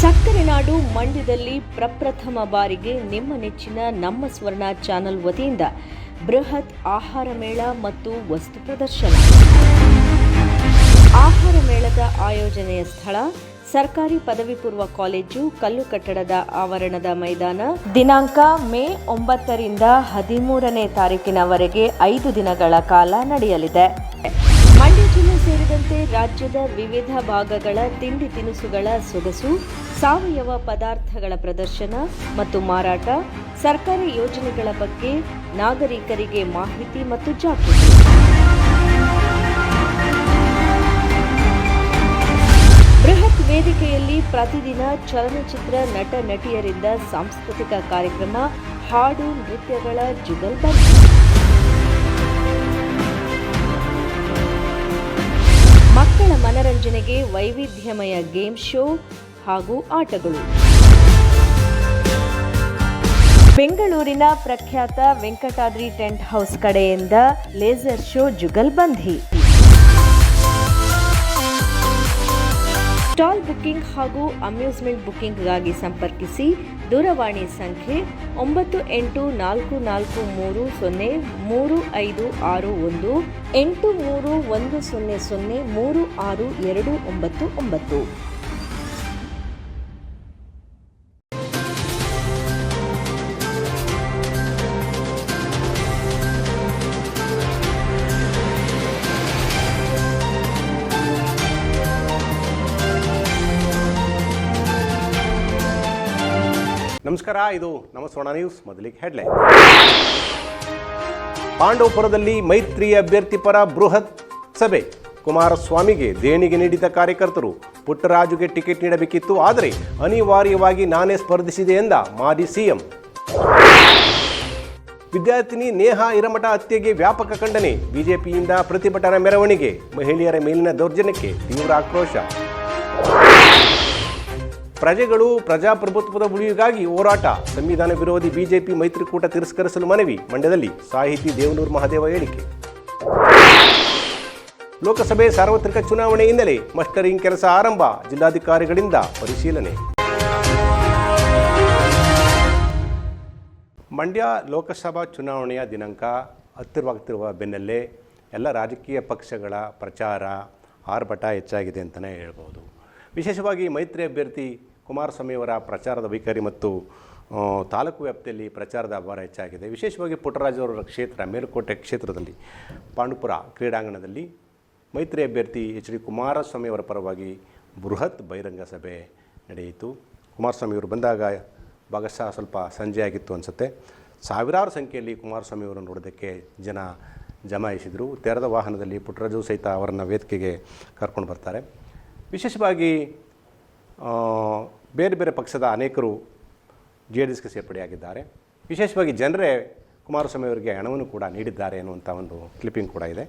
ಸಕ್ಕರೆ ನಾಡು ಮಂಡ್ಯದಲ್ಲಿ ಪ್ರಪ್ರಥಮ ಬಾರಿಗೆ ನಿಮ್ಮ ನೆಚ್ಚಿನ ನಮ್ಮ ಸ್ವರ್ಣ ಚಾನೆಲ್ ವತಿಯಿಂದ ಬೃಹತ್ ಆಹಾರ ಮೇಳ ಮತ್ತು ವಸ್ತು ಪ್ರದರ್ಶನ. ಆಹಾರ ಮೇಳದ ಆಯೋಜನೆಯ ಸ್ಥಳ ಸರ್ಕಾರಿ ಪದವಿ ಪೂರ್ವ ಕಾಲೇಜು, ಕಲ್ಲು ಕಟ್ಟಡದ ಆವರಣದ ಮೈದಾನ. ದಿನಾಂಕ ಮೇ 9ರಿಂದ 13ನೇ ತಾರೀಕಿನವರೆಗೆ 5 ದಿನಗಳ ಕಾಲ ನಡೆಯಲಿದೆ. ಮಂಡ್ಯ ಜಿಲ್ಲೆ ಸೇರಿದಂತೆ ರಾಜ್ಯದ ವಿವಿಧ ಭಾಗಗಳ ತಿಂಡಿ ತಿನಿಸುಗಳ ಸೊಗಸು, ಸಾವಯವ ಪದಾರ್ಥಗಳ ಪ್ರದರ್ಶನ ಮತ್ತು ಮಾರಾಟ, ಸರ್ಕಾರಿ ಯೋಜನೆಗಳ ಬಗ್ಗೆ ನಾಗರಿಕರಿಗೆ ಮಾಹಿತಿ ಮತ್ತು ಜಾಗೃತಿ. ಬೃಹತ್ ವೇದಿಕೆಯಲ್ಲಿ ಪ್ರತಿದಿನ ಚಲನಚಿತ್ರ ನಟ ನಟಿಯರಿಂದ ಸಾಂಸ್ಕೃತಿಕ ಕಾರ್ಯಕ್ರಮ, ಹಾಡು ನೃತ್ಯಗಳ ಜುಗಲ್ಬಂದಿ. ಮಕ್ಕಳ ಮನರಂಜನೆಗೆ ವೈವಿಧ್ಯಮಯ ಗೇಮ್ ಶೋ ಹಾಗೂ ಆಟಗಳು. ಬೆಂಗಳೂರಿನ ಪ್ರಖ್ಯಾತ ವೆಂಕಟಾದ್ರಿ ಟೆಂಟ್ ಹೌಸ್ ಕಡೆಯಿಂದ laser show jugalbandi. Stall booking ಹಾಗೂ ಅಮ್ಯೂಸ್ಮೆಂಟ್ ಬುಕಿಂಗ್ಗಾಗಿ ಸಂಪರ್ಕಿಸಿ. ದೂರವಾಣಿ ಸಂಖ್ಯೆ 9844303561 8310036299. ನಮಸ್ಕಾರ, ಇದು ನಮ್ಮ ಸ್ವರ್ಣ ನ್ಯೂಸ್. ಮೊದಲಿಗೆ ಹೆಡ್ಲೈನ್. ಪಾಂಡವಪುರದಲ್ಲಿ ಮೈತ್ರಿ ಅಭ್ಯರ್ಥಿ ಪರ ಬೃಹತ್ ಸಭೆ. ಕುಮಾರಸ್ವಾಮಿಗೆ ದೇಣಿಗೆ ನೀಡಿದ ಕಾರ್ಯಕರ್ತರು. ಪುಟ್ಟರಾಜುಗೆ ಟಿಕೆಟ್ ನೀಡಬೇಕಿತ್ತು, ಆದರೆ ಅನಿವಾರ್ಯವಾಗಿ ನಾನೇ ಸ್ಪರ್ಧಿಸಿದೆ ಎಂದ ಮಾಜಿ ಸಿಎಂ. ವಿದ್ಯಾರ್ಥಿನಿ ನೇಹಾ ಹಿರೇಮಠ ಹತ್ಯೆಗೆ ವ್ಯಾಪಕ ಖಂಡನೆ. ಬಿಜೆಪಿಯಿಂದ ಪ್ರತಿಭಟನಾ ಮೆರವಣಿಗೆ. ಮಹಿಳೆಯರ ಮೇಲಿನ ದೌರ್ಜನ್ಯಕ್ಕೆ ತೀವ್ರ ಆಕ್ರೋಶ. ಪ್ರಜೆಗಳು ಪ್ರಜಾಪ್ರಭುತ್ವದ ಉಳಿವಿಗಾಗಿ ಹೋರಾಟ. ಸಂವಿಧಾನ ವಿರೋಧಿ ಬಿಜೆಪಿ ಮೈತ್ರಿಕೂಟ ತಿರಸ್ಕರಿಸಲು ಮನವಿ. ಮಂಡ್ಯದಲ್ಲಿ ಸಾಹಿತಿ ದೇವನೂರು ಮಹದೇವ ಹೇಳಿಕೆ. ಲೋಕಸಭೆ ಸಾರ್ವತ್ರಿಕ ಚುನಾವಣೆ ಹಿನ್ನೆಲೆ ಮಸ್ಟರಿಂಗ್ ಕೆಲಸ ಆರಂಭ. ಜಿಲ್ಲಾಧಿಕಾರಿಗಳಿಂದ ಪರಿಶೀಲನೆ. ಮಂಡ್ಯ ಲೋಕಸಭಾ ಚುನಾವಣೆಯ ದಿನಾಂಕ ಹತ್ತಿರವಾಗ್ತಿರುವ ಬೆನ್ನಲ್ಲೇ ಎಲ್ಲ ರಾಜಕೀಯ ಪಕ್ಷಗಳ ಪ್ರಚಾರ ಆರ್ಭಟ ಹೆಚ್ಚಾಗಿದೆ ಅಂತಲೇ ಹೇಳ್ಬೋದು. ವಿಶೇಷವಾಗಿ ಮೈತ್ರಿ ಅಭ್ಯರ್ಥಿ ಕುಮಾರಸ್ವಾಮಿಯವರ ಪ್ರಚಾರದ ವೈಖರಿ ಮತ್ತು ತಾಲೂಕು ವ್ಯಾಪ್ತಿಯಲ್ಲಿ ಪ್ರಚಾರದ ಅಭಾರ ಹೆಚ್ಚಾಗಿದೆ. ವಿಶೇಷವಾಗಿ ಪುಟ್ಟರಾಜು ಅವರ ಕ್ಷೇತ್ರ ಮೇಲುಕೋಟೆ ಕ್ಷೇತ್ರದಲ್ಲಿ ಪಾಂಡವಪುರ ಕ್ರೀಡಾಂಗಣದಲ್ಲಿ ಮೈತ್ರಿ ಅಭ್ಯರ್ಥಿ HD ಕುಮಾರಸ್ವಾಮಿಯವರ ಪರವಾಗಿ ಬೃಹತ್ ಬಹಿರಂಗ ಸಭೆ ನಡೆಯಿತು. ಕುಮಾರಸ್ವಾಮಿಯವರು ಬಂದಾಗ ಭಾಗಶಃ ಸ್ವಲ್ಪ ಸಂಜೆ ಆಗಿತ್ತು ಅನಿಸುತ್ತೆ. ಸಾವಿರಾರು ಸಂಖ್ಯೆಯಲ್ಲಿ ಕುಮಾರಸ್ವಾಮಿಯವರನ್ನು ನೋಡೋದಕ್ಕೆ ಜನ ಜಮಾಯಿಸಿದರು. ತೆರೆದ ವಾಹನದಲ್ಲಿ ಪುಟ್ಟರಾಜು ಸಹಿತ ಅವರನ್ನು ವೇದಿಕೆಗೆ ಕರ್ಕೊಂಡು ಬರ್ತಾರೆ. ವಿಶೇಷವಾಗಿ ಬೇರೆ ಬೇರೆ ಪಕ್ಷದ ಅನೇಕರು JDSಗೆ ಸೇರ್ಪಡೆಯಾಗಿದ್ದಾರೆ. ವಿಶೇಷವಾಗಿ ಜನರೇ ಕುಮಾರಸ್ವಾಮಿ ಅವರಿಗೆ ಹಣವನ್ನು ಕೂಡ ನೀಡಿದ್ದಾರೆ ಅನ್ನುವಂಥ ಒಂದು ಕ್ಲಿಪ್ಪಿಂಗ್ ಕೂಡ ಇದೆ.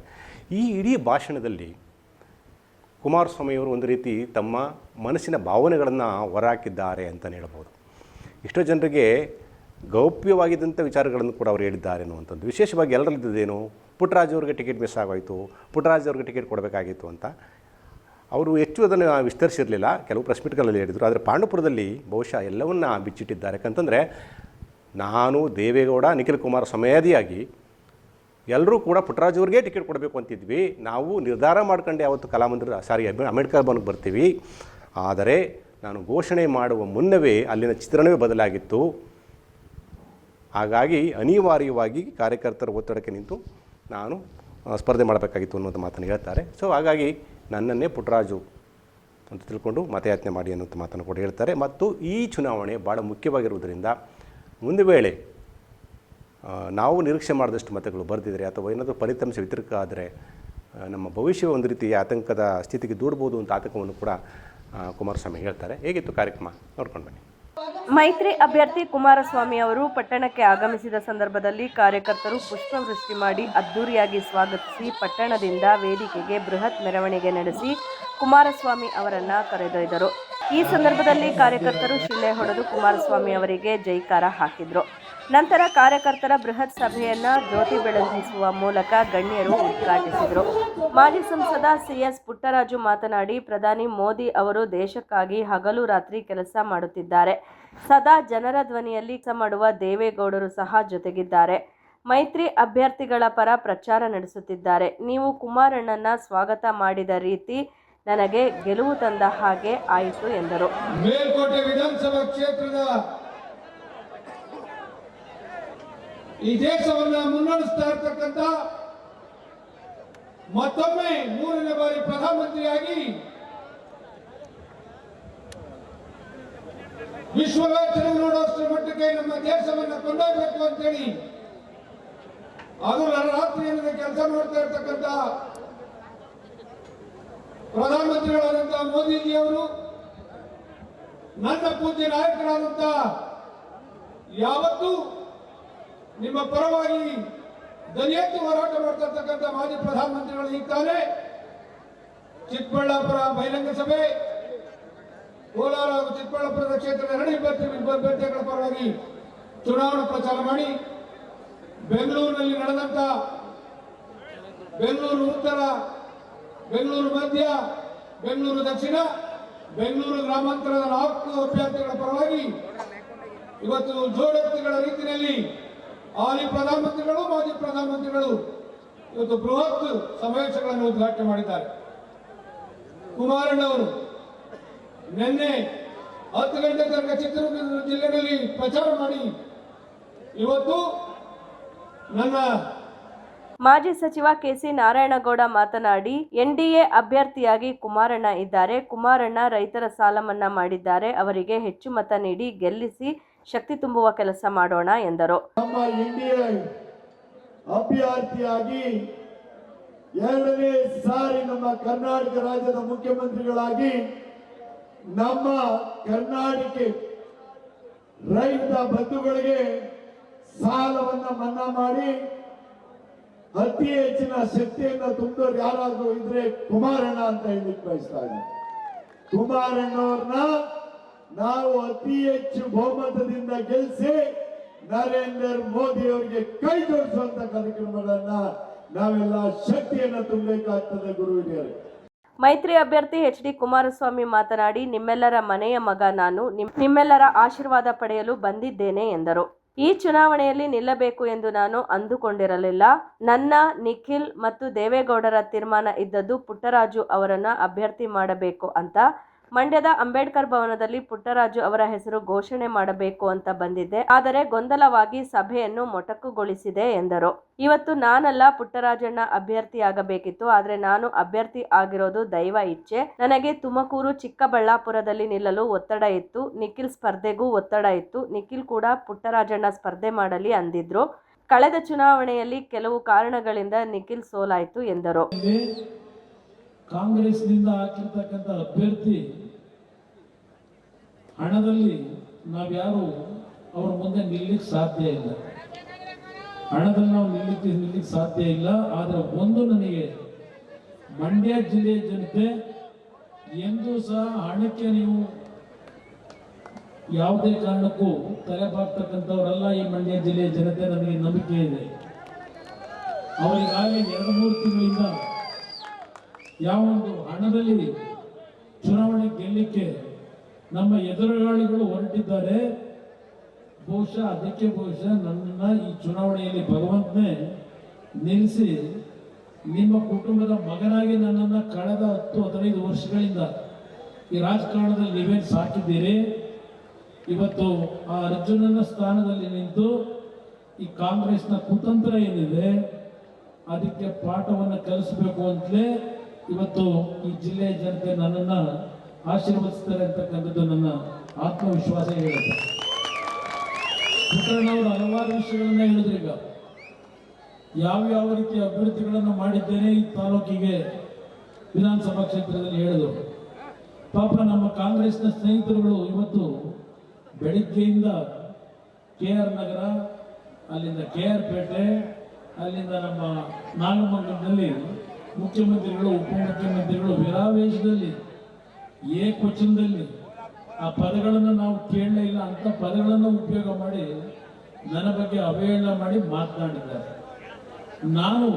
ಈ ಇಡೀ ಭಾಷಣದಲ್ಲಿ ಕುಮಾರಸ್ವಾಮಿಯವರು ಒಂದು ರೀತಿ ತಮ್ಮ ಮನಸ್ಸಿನ ಭಾವನೆಗಳನ್ನು ಹೊರಹಾಕಿದ್ದಾರೆ ಅಂತಲೇ ಹೇಳ್ಬೋದು. ಎಷ್ಟೋ ಜನರಿಗೆ ಗೌಪ್ಯವಾಗಿದ್ದಂಥ ವಿಚಾರಗಳನ್ನು ಕೂಡ ಅವರು ಹೇಳಿದ್ದಾರೆ ಅನ್ನುವಂಥದ್ದು. ವಿಶೇಷವಾಗಿ ಎಲ್ಲರಲ್ಲಿದ್ದೇನು, ಪುಟ್ಟರಾಜು ಅವರಿಗೆ ಟಿಕೆಟ್ ಮಿಸ್ ಆಗೋಯಿತು, ಪುಟ್ಟರಾಜು ಅವ್ರಿಗೆ ಟಿಕೆಟ್ ಕೊಡಬೇಕಾಗಿತ್ತು ಅಂತ ಅವರು ಹೆಚ್ಚು ಅದನ್ನು ವಿಸ್ತರಿಸಿರಲಿಲ್ಲ. ಕೆಲವು ಪ್ರೆಸ್ ಮೀಟ್ಗಳಲ್ಲಿ ಹೇಳಿದರು. ಆದರೆ ಪಾಂಡವಪುರದಲ್ಲಿ ಬಹುಶಃ ಎಲ್ಲವನ್ನ ಬಿಚ್ಚಿಟ್ಟಿದ್ದಾರೆ. ಯಾಕಂತಂದರೆ ನಾನು, ದೇವೇಗೌಡ, ನಿಖಿಲ್ ಕುಮಾರ್ ಸಮಯಾದಿಯಾಗಿ ಎಲ್ಲರೂ ಕೂಡ ಪುಟ್ಟರಾಜು ಅವ್ರಿಗೆ ಟಿಕೆಟ್ ಕೊಡಬೇಕು ಅಂತಿದ್ವಿ. ನಾವು ನಿರ್ಧಾರ ಮಾಡ್ಕೊಂಡು ಯಾವತ್ತು ಕಲಾಮಂದಿರ ಅಂಬೇಡ್ಕರ್ ಭವನಕ್ಕೆ ಬರ್ತೀವಿ. ಆದರೆ ನಾನು ಘೋಷಣೆ ಮಾಡುವ ಮುನ್ನವೇ ಅಲ್ಲಿನ ಚಿತ್ರಣವೇ ಬದಲಾಗಿತ್ತು. ಹಾಗಾಗಿ ಅನಿವಾರ್ಯವಾಗಿ ಕಾರ್ಯಕರ್ತರ ಒತ್ತಡಕ್ಕೆ ನಿಂತು ನಾನು ಸ್ಪರ್ಧೆ ಮಾಡಬೇಕಾಗಿತ್ತು ಅನ್ನೋದು ಮಾತನ್ನು ಹೇಳ್ತಾರೆ. ಸೊ ಹಾಗಾಗಿ ನನ್ನನ್ನೇ ಪುಟ್ಟರಾಜು ಅಂತ ತಿಳ್ಕೊಂಡು ಮತಯಾಚನೆ ಮಾಡಿ ಅನ್ನೋಂಥ ಮಾತನ್ನು ಕೂಡ ಹೇಳ್ತಾರೆ. ಮತ್ತು ಈ ಚುನಾವಣೆ ಭಾಳ ಮುಖ್ಯವಾಗಿರುವುದರಿಂದ ಒಂದು ವೇಳೆ ನಾವು ನಿರೀಕ್ಷೆ ಮಾಡಿದಷ್ಟು ಮತಗಳು ಬರೆದಿದ್ರೆ ಅಥವಾ ಏನಾದರೂ ಫಲಿತಾಂಶ ವಿತರಕ ಆದರೆ ನಮ್ಮ ಭವಿಷ್ಯ ಒಂದು ರೀತಿ ಆತಂಕದ ಸ್ಥಿತಿಗೆ ದೂಡಬಹುದು ಅಂತ ಆತಂಕವನ್ನು ಕೂಡ ಕುಮಾರಸ್ವಾಮಿ ಹೇಳ್ತಾರೆ. ಹೇಗಿತ್ತು ಕಾರ್ಯಕ್ರಮ ನೋಡ್ಕೊಂಡು ಬನ್ನಿ. ಮೈತ್ರಿ ಅಭ್ಯರ್ಥಿ ಕುಮಾರಸ್ವಾಮಿ ಅವರು ಪಟ್ಟಣಕ್ಕೆ ಆಗಮಿಸಿದ ಸಂದರ್ಭದಲ್ಲಿ ಕಾರ್ಯಕರ್ತರು ಪುಷ್ಪವೃಷ್ಟಿ ಮಾಡಿ ಅದ್ದೂರಿಯಾಗಿ ಸ್ವಾಗತಿಸಿ ಪಟ್ಟಣದಿಂದ ವೇದಿಕೆಗೆ ಬೃಹತ್ ಮೆರವಣಿಗೆ ನಡೆಸಿ ಕುಮಾರಸ್ವಾಮಿ ಅವರನ್ನ ಕರೆದೊಯ್ದರು. ಈ ಸಂದರ್ಭದಲ್ಲಿ ಕಾರ್ಯಕರ್ತರು ಶಿಲೆ ಹೊಡೆದು ಕುಮಾರಸ್ವಾಮಿ ಅವರಿಗೆ ಜೈಕಾರ ಹಾಕಿದ್ರು. ನಂತರ ಕಾರ್ಯಕರ್ತರ ಬೃಹತ್ ಸಭೆಯನ್ನ ಜ್ಯೋತಿ ಬೆಳಗಿಸುವ ಮೂಲಕ ಗಣ್ಯರು ಉದ್ಘಾಟಿಸಿದರು. ಮಾಜಿ ಸಂಸದ ಸಿಎಸ್ ಪುಟ್ಟರಾಜು ಮಾತನಾಡಿ, ಪ್ರಧಾನಿ ಮೋದಿ ಅವರು ದೇಶಕ್ಕಾಗಿ ಹಗಲು ರಾತ್ರಿ ಕೆಲಸ ಮಾಡುತ್ತಿದ್ದಾರೆ. ಸದಾ ಜನರ ಧ್ವನಿಯಲ್ಲಿ ಕೆಲಸ ಮಾಡುವ ದೇವೇಗೌಡರು ಸಹ ಜೊತೆಗಿದ್ದಾರೆ. ಮೈತ್ರಿ ಅಭ್ಯರ್ಥಿಗಳ ಪರ ಪ್ರಚಾರ ನಡೆಸುತ್ತಿದ್ದಾರೆ. ನೀವು ಕುಮಾರಣ್ಣನ ಸ್ವಾಗತ ಮಾಡಿದ ರೀತಿ ನನಗೆ ಗೆಲುವು ತಂದ ಹಾಗೆ ಆಯಿತು ಎಂದರು. ಮೇಲ್ಕೋಟೆ ವಿಧಾನಸಭಾ ಕ್ಷೇತ್ರದ ಈ ದೇಶವನ್ನ ಮುನ್ನಡೆಸ್ತಾ ಇರ್ತಕ್ಕಂಥ ಮತ್ತೊಮ್ಮೆ 3ನೇ ಬಾರಿ ಪ್ರಧಾನಮಂತ್ರಿಯಾಗಿ ವಿಶ್ವವೇ ತಿರುಗಿ ನೋಡುವಷ್ಟರ ಮಟ್ಟಿಗೆ ನಮ್ಮ ದೇಶವನ್ನ ಕೊಂಡೊಯ್ಯಬೇಕು ಅಂತೇಳಿ ಅದು ರಾತ್ರಿ ಕೆಲಸ ಮಾಡ್ತಾ ಇರ್ತಕ್ಕಂಥ ಪ್ರಧಾನಮಂತ್ರಿಗಳಾದಂತಹ ಮೋದಿಜಿಯವರು ನನ್ನ ಪೂಜ್ಯ ನಾಯಕರಾದಂತ ಯಾವತ್ತೂ ನಿಮ್ಮ ಪರವಾಗಿ ಧ್ವನಿ ಎತ್ತಿ ಹೋರಾಟ ಮಾಡ್ತಾ ಇರ್ತಕ್ಕಂಥ ಮಾಜಿ ಪ್ರಧಾನಮಂತ್ರಿಗಳು ಈಗ ತಾನೇ ಚಿಕ್ಕಬಳ್ಳಾಪುರ ಬಹಿರಂಗ ಸಭೆ, ಕೋಲಾರ ಹಾಗೂ ಚಿಕ್ಕಬಳ್ಳಾಪುರದ ಕ್ಷೇತ್ರದ 2 ಅಭ್ಯರ್ಥಿಗಳ ಪರವಾಗಿ ಚುನಾವಣಾ ಪ್ರಚಾರ ಮಾಡಿ, ಬೆಂಗಳೂರಿನಲ್ಲಿ ನಡೆದಂತ ಬೆಂಗಳೂರು ಉತ್ತರ, ಬೆಂಗಳೂರು ಮಧ್ಯ, ಬೆಂಗಳೂರು ದಕ್ಷಿಣ, ಬೆಂಗಳೂರು ಗ್ರಾಮಾಂತರದ 4 ಅಭ್ಯರ್ಥಿಗಳ ಪರವಾಗಿ ಇವತ್ತು ಜೋಡೆತ್ತುಗಳ ರೀತಿಯಲ್ಲಿ ಹಾಲಿ ಪ್ರಧಾನಮಂತ್ರಿಗಳು ಮಾಜಿ ಪ್ರಧಾನಮಂತ್ರಿಗಳು ಇವತ್ತು ಬೃಹತ್ ಸಮಾವೇಶಗಳನ್ನು ಉದ್ಘಾಟನೆ ಮಾಡಿದ್ದಾರೆ. ಕುಮಾರಣ್ಣವರು ನಿನ್ನೆ 10 ಗಂಟೆ ತನಕ ಚಿತ್ರದುರ್ಗ ಜಿಲ್ಲೆಯಲ್ಲಿ ಪ್ರಚಾರ ಮಾಡಿ ಇವತ್ತು ನನ್ನ ಮಾಜಿ ಸಚಿವ ಕೆಸಿ ನಾರಾಯಣಗೌಡ ಮಾತನಾಡಿ, ಎನ್ಡಿಎ ಅಭ್ಯರ್ಥಿಯಾಗಿ ಕುಮಾರಣ್ಣ ಇದ್ದಾರೆ. ಕುಮಾರಣ್ಣ ರೈತರ ಸಾಲ ಮನ್ನಾ ಮಾಡಿದ್ದಾರೆ. ಅವರಿಗೆ ಹೆಚ್ಚು ಮತ ನೀಡಿ ಗೆಲ್ಲಿಸಿ ಶಕ್ತಿ ತುಂಬುವ ಕೆಲಸ ಮಾಡೋಣ ಎಂದರು. ನಮ್ಮ ಎನ್ಡಿಎ ಅಭ್ಯರ್ಥಿಯಾಗಿ 2ನೇ ಸಾರಿ ನಮ್ಮ ಕರ್ನಾಟಕ ರಾಜ್ಯದ ಮುಖ್ಯಮಂತ್ರಿಗಳಾಗಿ ನಮ್ಮ ಕರ್ನಾಟಕ ರೈತ ಬಂಧುಗಳಿಗೆ ಸಾಲವನ್ನ ಮನ್ನಾ ಮಾಡಿ ಅತಿ ಹೆಚ್ಚಿನ ಶಕ್ತಿಯನ್ನು ತುಂಬಿದವರು ಯಾರಾದ್ರೂ ಇದ್ರೆ ಕುಮಾರಣ್ಣ ಅಂತ ಹೇಳಲಿಕ್ಕೆ ಬಯಸ್ತಾ ಇದ್ದೀನಿ. ಕುಮಾರಣ್ಣವ್ರನ್ನ ನಾವು ಅತಿ ಹೆಚ್ಚು ಬಹುಮತದಿಂದ ಗೆಲ್ಲಿಸಿ ನರೇಂದ್ರ ಮೋದಿ ಅವರಿಗೆ ಕೈ ಜೋಡಿಸುವಂತ ಕಾರ್ಯಕ್ರಮಗಳನ್ನ ನಾವೆಲ್ಲ ಶಕ್ತಿಯನ್ನ ತುಂಬಬೇಕಾಗ್ತದೆ ಗುರು ಹಿರಿಯರು. ಮೈತ್ರಿ ಅಭ್ಯರ್ಥಿ ಎಚ್.ಡಿ. ಕುಮಾರಸ್ವಾಮಿ ಮಾತನಾಡಿ, ನಿಮ್ಮೆಲ್ಲರ ಮನೆಯ ಮಗ ನಾನು, ನಿಮ್ಮೆಲ್ಲರ ಆಶೀರ್ವಾದ ಪಡೆಯಲು ಬಂದಿದ್ದೇನೆ ಎಂದರು. ಈ ಚುನಾವಣೆಯಲ್ಲಿ ನಿಲ್ಲಬೇಕು ಎಂದು ನಾನು ಅಂದುಕೊಂಡಿರಲಿಲ್ಲ. ನನ್ನ, ನಿಖಿಲ್ ಮತ್ತು ದೇವೇಗೌಡರ ತೀರ್ಮಾನ ಇದ್ದದ್ದು ಪುಟ್ಟರಾಜು ಅವರನ್ನ ಅಭ್ಯರ್ಥಿ ಮಾಡಬೇಕು ಅಂತ. ಮಂಡ್ಯದ ಅಂಬೇಡ್ಕರ್ ಭವನದಲ್ಲಿ ಪುಟ್ಟರಾಜು ಅವರ ಹೆಸರು ಘೋಷಣೆ ಮಾಡಬೇಕು ಅಂತ ಬಂದಿದ್ದೆ. ಆದರೆ ಗೊಂದಲವಾಗಿ ಸಭೆಯನ್ನು ಮೊಟಕುಗೊಳಿಸಿದೆ ಎಂದರು. ಇವತ್ತು ನಾನಲ್ಲ ಪುಟ್ಟರಾಜಣ್ಣ ಅಭ್ಯರ್ಥಿಯಾಗಬೇಕಿತ್ತು. ಆದರೆ ನಾನು ಅಭ್ಯರ್ಥಿ ಆಗಿರೋದು ದೈವ ಇಚ್ಛೆ. ನನಗೆ ತುಮಕೂರು, ಚಿಕ್ಕಬಳ್ಳಾಪುರದಲ್ಲಿ ನಿಲ್ಲಲು ಒತ್ತಡ ಇತ್ತು. ನಿಖಿಲ್ ಸ್ಪರ್ಧೆಗೂ ಒತ್ತಡ ಇತ್ತು. ನಿಖಿಲ್ ಕೂಡ ಪುಟ್ಟರಾಜಣ್ಣ ಸ್ಪರ್ಧೆ ಮಾಡಲಿ ಅಂದಿದ್ರು. ಕಳೆದ ಚುನಾವಣೆಯಲ್ಲಿ ಕೆಲವು ಕಾರಣಗಳಿಂದ ನಿಖಿಲ್ ಸೋಲಾಯಿತು ಎಂದರು. ಕಾಂಗ್ರೆಸ್ನಿಂದ ಹಾಕಿರ್ತಕ್ಕಂಥ ಅಭ್ಯರ್ಥಿ ಹಣದಲ್ಲಿ ನಾವ್ಯಾರು ಅವ್ರ ಮುಂದೆ ನಿಲ್ಲಿಕ್ಕೆ ಸಾಧ್ಯ ಇಲ್ಲ. ಹಣದಲ್ಲಿ ನಾವು ನಿಲ್ಲಿಕ್ಕೆ ಸಾಧ್ಯ ಇಲ್ಲ. ಆದರೆ ಒಂದು ನನಗೆ ಮಂಡ್ಯ ಜಿಲ್ಲೆಯ ಜನತೆ ಎಂದೂ ಸಹ ಹಣಕ್ಕೆ ನೀವು ಯಾವುದೇ ಕಾರಣಕ್ಕೂ ತಲೆಬಾಗ್ತಕ್ಕಂಥವರೆಲ್ಲ ಈ ಮಂಡ್ಯ ಜಿಲ್ಲೆಯ ಜನತೆ ನನಗೆ ನಂಬಿಕೆ ಇದೆ. ಅವರಿಗಾಗಲೇ 2-3 ತಿಂಗಳಿಂದ ಯಾವೊಂದು ಹಣದಲ್ಲಿ ಚುನಾವಣೆ ಗೆಲ್ಲಲಿಕ್ಕೆ ನಮ್ಮ ಎದುರಾಳಿಗಳು ಹೊರಟಿದ್ದಾರೆ. ಬಹುಶಃ ನನ್ನನ್ನು ಈ ಚುನಾವಣೆಯಲ್ಲಿ ಭಗವಂತನೇ ನಿಲ್ಲಿಸಿ ನಿಮ್ಮ ಕುಟುಂಬದ ಮಗನಾಗಿ ನನ್ನನ್ನು ಕಳೆದ 10-15 ವರ್ಷಗಳಿಂದ ಈ ರಾಜಕಾರಣದಲ್ಲಿ ನೀವೇನು ಸಾಕಿದ್ದೀರಿ. ಇವತ್ತು ಆ ಅರ್ಜುನನ ಸ್ಥಾನದಲ್ಲಿ ನಿಂತು ಈ ಕಾಂಗ್ರೆಸ್ನ ಕುತಂತ್ರ ಏನಿದೆ ಅದಕ್ಕೆ ಪಾಠವನ್ನು ಕಲಿಸಬೇಕು ಅಂತಲೇ ಇವತ್ತು ಈ ಜಿಲ್ಲೆಯ ಜನತೆ ನನ್ನನ್ನು ಆಶೀರ್ವದಿಸ್ತಾರೆ ಅಂತಕ್ಕಂಥದ್ದು ನನ್ನ ಆತ್ಮವಿಶ್ವಾಸ ಹೇಳುತ್ತೆ. ಪುಟ್ಟಣ್ಣವರು ಹಲವಾರು ವಿಷಯಗಳನ್ನ ಹೇಳಿದ್ರು. ಈಗ ಯಾವ ರೀತಿಯ ಅಭಿವೃದ್ಧಿಗಳನ್ನು ಮಾಡಿದ್ದೇನೆ ಈ ತಾಲೂಕಿಗೆ ವಿಧಾನಸಭಾ ಕ್ಷೇತ್ರದಲ್ಲಿ ಹೇಳಿದ್ರು. ಪಾಪ ನಮ್ಮ ಕಾಂಗ್ರೆಸ್ನ ಸ್ನೇಹಿತರುಗಳು ಇವತ್ತು ಬೆಳಿಗ್ಗೆಯಿಂದ KR ನಗರ, ಅಲ್ಲಿಂದ KR ಪೇಟೆ, ಅಲ್ಲಿಂದ ನಮ್ಮ ನಾಗಮಂಗಲದಲ್ಲಿ ಮುಖ್ಯಮಂತ್ರಿಗಳು, ಉಪಮುಖ್ಯಮಂತ್ರಿಗಳು ವಿರಾವೇಶದಲ್ಲಿ ಏಕವಚನದಲ್ಲಿ ಆ ಪದಗಳನ್ನು ನಾವು ಕೇಳಲೇ ಇಲ್ಲ ಅಂತ ಪದಗಳನ್ನು ಉಪಯೋಗ ಮಾಡಿ ನನ್ನ ಬಗ್ಗೆ ಅವಹೇಳನ ಮಾಡಿ ಮಾತನಾಡಿದ್ದಾರೆ. ನಾನು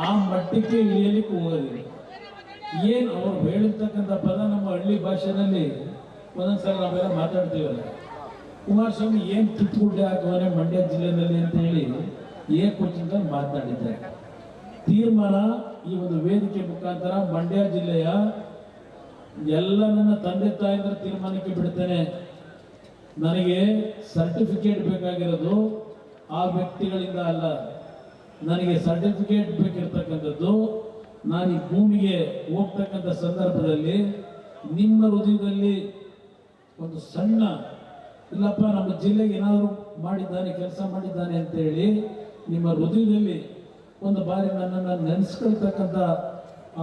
ಆ ಮಟ್ಟಕ್ಕೆ ಇಳಿಯಲಿಕ್ಕೆ ಹೋಗೋದಿಲ್ಲ. ಏನು ಅವರು ಹೇಳಿರ್ತಕ್ಕಂಥ ಪದ ನಮ್ಮ ಹಳ್ಳಿ ಭಾಷೆಯಲ್ಲಿ ಒಂದೊಂದ್ಸಲ ನಾವೆಲ್ಲ ಮಾತಾಡ್ತೀವಲ್ಲ, ಕುಮಾರಸ್ವಾಮಿ ಏನು ಕಿತ್ತುಗುಡ್ಡೆ ಹಾಕುವರೆ ಮಂಡ್ಯ ಜಿಲ್ಲೆಯಲ್ಲಿ ಅಂತ ಹೇಳಿ ಏಕವಚನದಲ್ಲಿ ಮಾತನಾಡಿದ್ದಾರೆ. ತೀರ್ಮಾನ ಈ ಒಂದು ವೇದಿಕೆ ಮುಖಾಂತರ ಮಂಡ್ಯ ಜಿಲ್ಲೆಯ ಎಲ್ಲ ನನ್ನ ತಂದೆ ತಾಯಿಗಳ ತೀರ್ಮಾನಕ್ಕೆ ಬಿಡ್ತೇನೆ. ನನಗೆ ಸರ್ಟಿಫಿಕೇಟ್ ಬೇಕಾಗಿರೋದು ಆ ವ್ಯಕ್ತಿಗಳಿಂದ ಅಲ್ಲ. ನನಗೆ ಸರ್ಟಿಫಿಕೇಟ್ ಬೇಕಿರ್ತಕ್ಕಂಥದ್ದು ನಾನು ಈ ಭೂಮಿಗೆ ಹೋಗ್ತಕ್ಕಂಥ ಸಂದರ್ಭದಲ್ಲಿ ನಿಮ್ಮ ಹೃದಯದಲ್ಲಿ ಒಂದು ಸಣ್ಣ ಇಲ್ಲಪ್ಪ ನಮ್ಮ ಜಿಲ್ಲೆಗೆ ಏನಾದರೂ ಮಾಡಿದ್ದಾನೆ, ಕೆಲಸ ಮಾಡಿದ್ದಾನೆ ಅಂತ ಹೇಳಿ ನಿಮ್ಮ ಹೃದಯದಲ್ಲಿ ಒಂದು ಬಾರಿ ನನ್ನನ್ನು ನೆನೆಸ್ಕೊಳ್ತಕ್ಕಂಥ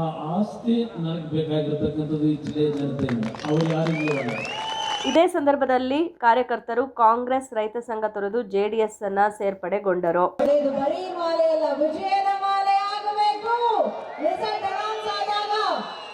ಆ ಆಸ್ತಿ ನನಗೆ ಬೇಕಾಗಿರ್ತಕ್ಕಂಥದ್ದು ಈ ಜಿಲ್ಲೆಯ ಜನತೆಯಿಂದ, ಅವರು ಯಾರಿಗೂ ಅಲ್ಲ. ಇದೇ ಸಂದರ್ಭದಲ್ಲಿ ಕಾರ್ಯಕರ್ತರು ಕಾಂಗ್ರೆಸ್ ರೈತ ಸಂಘ ತೊರೆದು ಜೆಡಿಎಸ್ ಅನ್ನ ಸೇರ್ಪಡೆಗೊಂಡರು. ಇದು ಬರೀ ಮಾಲೆ ಅಲ್ಲ, ವಿಜಯದ ಮಾಲೆ ಆಗಬೇಕು. ರಿಸಲ್ಟ್ ಅನೌನ್ಸ್ ಆದಾಗ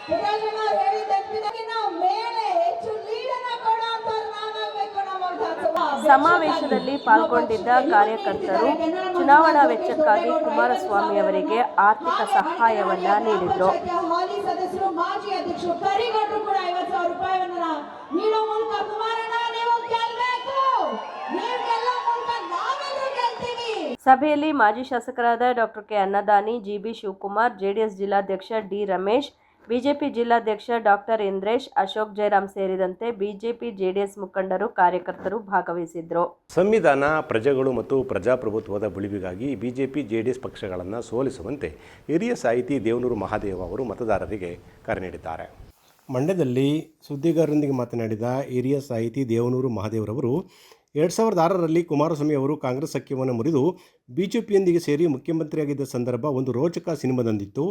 ಪುಟ್ಟರಾಜಣ್ಣ ಹೇಳಿದ್ದಕ್ಕಿಂತ ಮೇಲೆ ಹೆಚ್ಚು ಲೀಡನ್ನ ಕೊಡುವಂತವ್ರು ನಾವಾಗಬೇಕು. ನಮ್ಮ ವಿಧಾನಸಭಾ ಸಮಾವೇಶದಲ್ಲಿ ಪಾಲ್ಗೊಂಡಿದ್ದ ಕಾರ್ಯಕರ್ತರು ಚುನಾವಣಾ ವೆಚ್ಚಕ್ಕಾಗಿ ಕುಮಾರಸ್ವಾಮಿ ಅವರಿಗೆ ಆರ್ಥಿಕ ಸಹಾಯವನ್ನ ನೀಡಿದ್ರು. ಹಾಲಿ ಸದಸ್ಯರು ಮಾಜಿ ಅಧ್ಯಕ್ಷರು ಕರಿಗೌಡರು ಕೂಡ 50,000 ರೂಪಾಯಿಯನ್ನ ನೀಡೋ ಮೂಲಕ ಕುಮಾರಣ್ಣ ನೀವು ಗೆಲ್ಲಬೇಕು, ನೀವು ಗೆಲ್ಲೋ ಮೂಲಕ ನಾವೆಲ್ಲರೂ ಗೆಲ್ತೀವಿ. ಸಭೆಯಲ್ಲಿ ಮಾಜಿ ಶಾಸಕರಾದ ಡಾಕ್ಟರ್ ಕೆ ಅನ್ನದಾನಿ, ಜಿಬಿ ಶಿವಕುಮಾರ್, ಜೆಡಿಎಸ್ ಜಿಲ್ಲಾಧ್ಯಕ್ಷ ಡಿ ರಮೇಶ್, ಬಿಜೆಪಿ ಜಿಲ್ಲಾಧ್ಯಕ್ಷ ಡಾಕ್ಟರ್ ಇಂದ್ರೇಶ್, ಅಶೋಕ್ ಜಯರಾಮ್ ಸೇರಿದಂತೆ ಬಿಜೆಪಿ ಜೆಡಿಎಸ್ ಮುಖಂಡರು, ಕಾರ್ಯಕರ್ತರು ಭಾಗವಹಿಸಿದ್ರು. ಸಂವಿಧಾನ, ಪ್ರಜೆಗಳು ಮತ್ತು ಪ್ರಜಾಪ್ರಭುತ್ವದ ಉಳಿವಿಗಾಗಿ ಬಿಜೆಪಿ ಜೆಡಿಎಸ್ ಪಕ್ಷಗಳನ್ನು ಸೋಲಿಸುವಂತೆ ಹಿರಿಯ ಸಾಹಿತಿ ದೇವನೂರು ಮಹಾದೇವ ಅವರು ಮತದಾರರಿಗೆ ಕರೆ ನೀಡಿದ್ದಾರೆ. ಮಂಡ್ಯದಲ್ಲಿ ಸುದ್ದಿಗಾರರೊಂದಿಗೆ ಮಾತನಾಡಿದ ಹಿರಿಯ ಸಾಹಿತಿ ದೇವನೂರು ಮಹಾದೇವರವರು 2006ರಲ್ಲಿ ಕುಮಾರಸ್ವಾಮಿ ಅವರು ಕಾಂಗ್ರೆಸ್ ಸಖ್ಯವನ್ನು ಮುರಿದು ಬಿಜೆಪಿಯೊಂದಿಗೆ ಸೇರಿ ಮುಖ್ಯಮಂತ್ರಿಯಾಗಿದ್ದ ಸಂದರ್ಭ ಒಂದು ರೋಚಕ ಸಿನಿಮಾದಂದಿತ್ತು.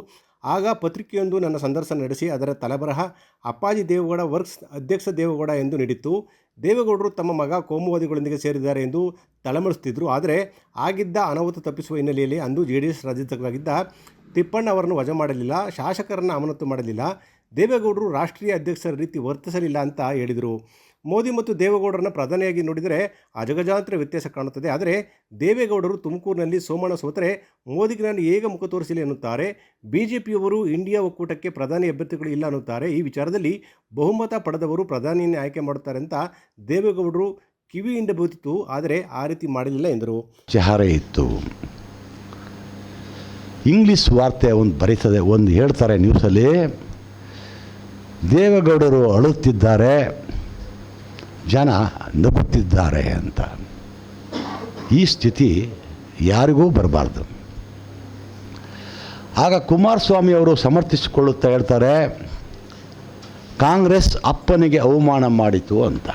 ಆಗ ಪತ್ರಿಕೆಯೊಂದು ನನ್ನ ಸಂದರ್ಶನ ನಡೆಸಿ ಅದರ ತಲೆಬರಹ ಅಪ್ಪಾಜಿ ದೇವೇಗೌಡ ವರ್ಕ್ಸ್ ಅಧ್ಯಕ್ಷ ದೇವೇಗೌಡ ಎಂದು ನೀಡಿತ್ತು. ದೇವೇಗೌಡರು ತಮ್ಮ ಮಗ ಕೋಮುವಾದಿಗಳೊಂದಿಗೆ ಸೇರಿದ್ದಾರೆ ಎಂದು ತಳಮಳಿಸುತ್ತಿದ್ದರು. ಆದರೆ ಆಗಿದ್ದ ಅನಾಹುತ ತಪ್ಪಿಸುವ ಹಿನ್ನೆಲೆಯಲ್ಲಿ ಅಂದು ಜೆಡಿಎಸ್ ರಾಜ್ಯಾಧ್ಯಕ್ಷರಾಗಿದ್ದ ತಿಪ್ಪಣ್ಣ ಅವರನ್ನು ವಜಾ ಮಾಡಲಿಲ್ಲ, ಶಾಸಕರನ್ನು ಅಮಾನತು ಮಾಡಲಿಲ್ಲ, ದೇವೇಗೌಡರು ರಾಷ್ಟ್ರೀಯ ಅಧ್ಯಕ್ಷರ ರೀತಿ ವರ್ತಿಸಲಿಲ್ಲ ಅಂತ ಹೇಳಿದರು. ಮೋದಿ ಮತ್ತು ದೇವೇಗೌಡರನ್ನು ಪ್ರಧಾನಿಯಾಗಿ ನೋಡಿದರೆ ಅಜಗಜಾಂತರ ವ್ಯತ್ಯಾಸ ಕಾಣುತ್ತದೆ. ಆದರೆ ದೇವೇಗೌಡರು ತುಮಕೂರಿನಲ್ಲಿ ಸೋಮಣ್ಣ ಸೋತರೆ ಮೋದಿಗೆ ನಾನು ಹೇಗೆ ಮುಖ ತೋರಿಸಲಿ ಎನ್ನುತ್ತಾರೆ. ಬಿಜೆಪಿಯವರು ಇಂಡಿಯಾ ಒಕ್ಕೂಟಕ್ಕೆ ಪ್ರಧಾನಿ ಅಭ್ಯರ್ಥಿಗಳು ಇಲ್ಲ ಅನ್ನುತ್ತಾರೆ. ಈ ವಿಚಾರದಲ್ಲಿ ಬಹುಮತ ಪಡೆದವರು ಪ್ರಧಾನಿಯನ್ನೇ ಆಯ್ಕೆ ಮಾಡುತ್ತಾರೆ ಅಂತ ದೇವೇಗೌಡರು ಕಿವಿಯಿಂದ ಬೀತಿತ್ತು. ಆದರೆ ಆ ರೀತಿ ಮಾಡಲಿಲ್ಲ ಎಂದರು. ಚಹಾರೆ ಇತ್ತು. ಇಂಗ್ಲೀಷ್ ವಾರ್ತೆ ಒಂದು ಬರೀತದೆ, ಒಂದು ಹೇಳ್ತಾರೆ ನ್ಯೂಸಲ್ಲಿ, ದೇವೇಗೌಡರು ಅಳುತ್ತಿದ್ದಾರೆ, ಜನ ನಗುತ್ತಿದ್ದಾರೆ ಅಂತ. ಈ ಸ್ಥಿತಿ ಯಾರಿಗೂ ಬರಬಾರ್ದು. ಆಗ ಕುಮಾರಸ್ವಾಮಿ ಅವರು ಸಮರ್ಥಿಸಿಕೊಳ್ಳುತ್ತಾ ಹೇಳ್ತಾರೆ, ಕಾಂಗ್ರೆಸ್ ಅಪ್ಪನಿಗೆ ಅವಮಾನ ಮಾಡಿತು ಅಂತ.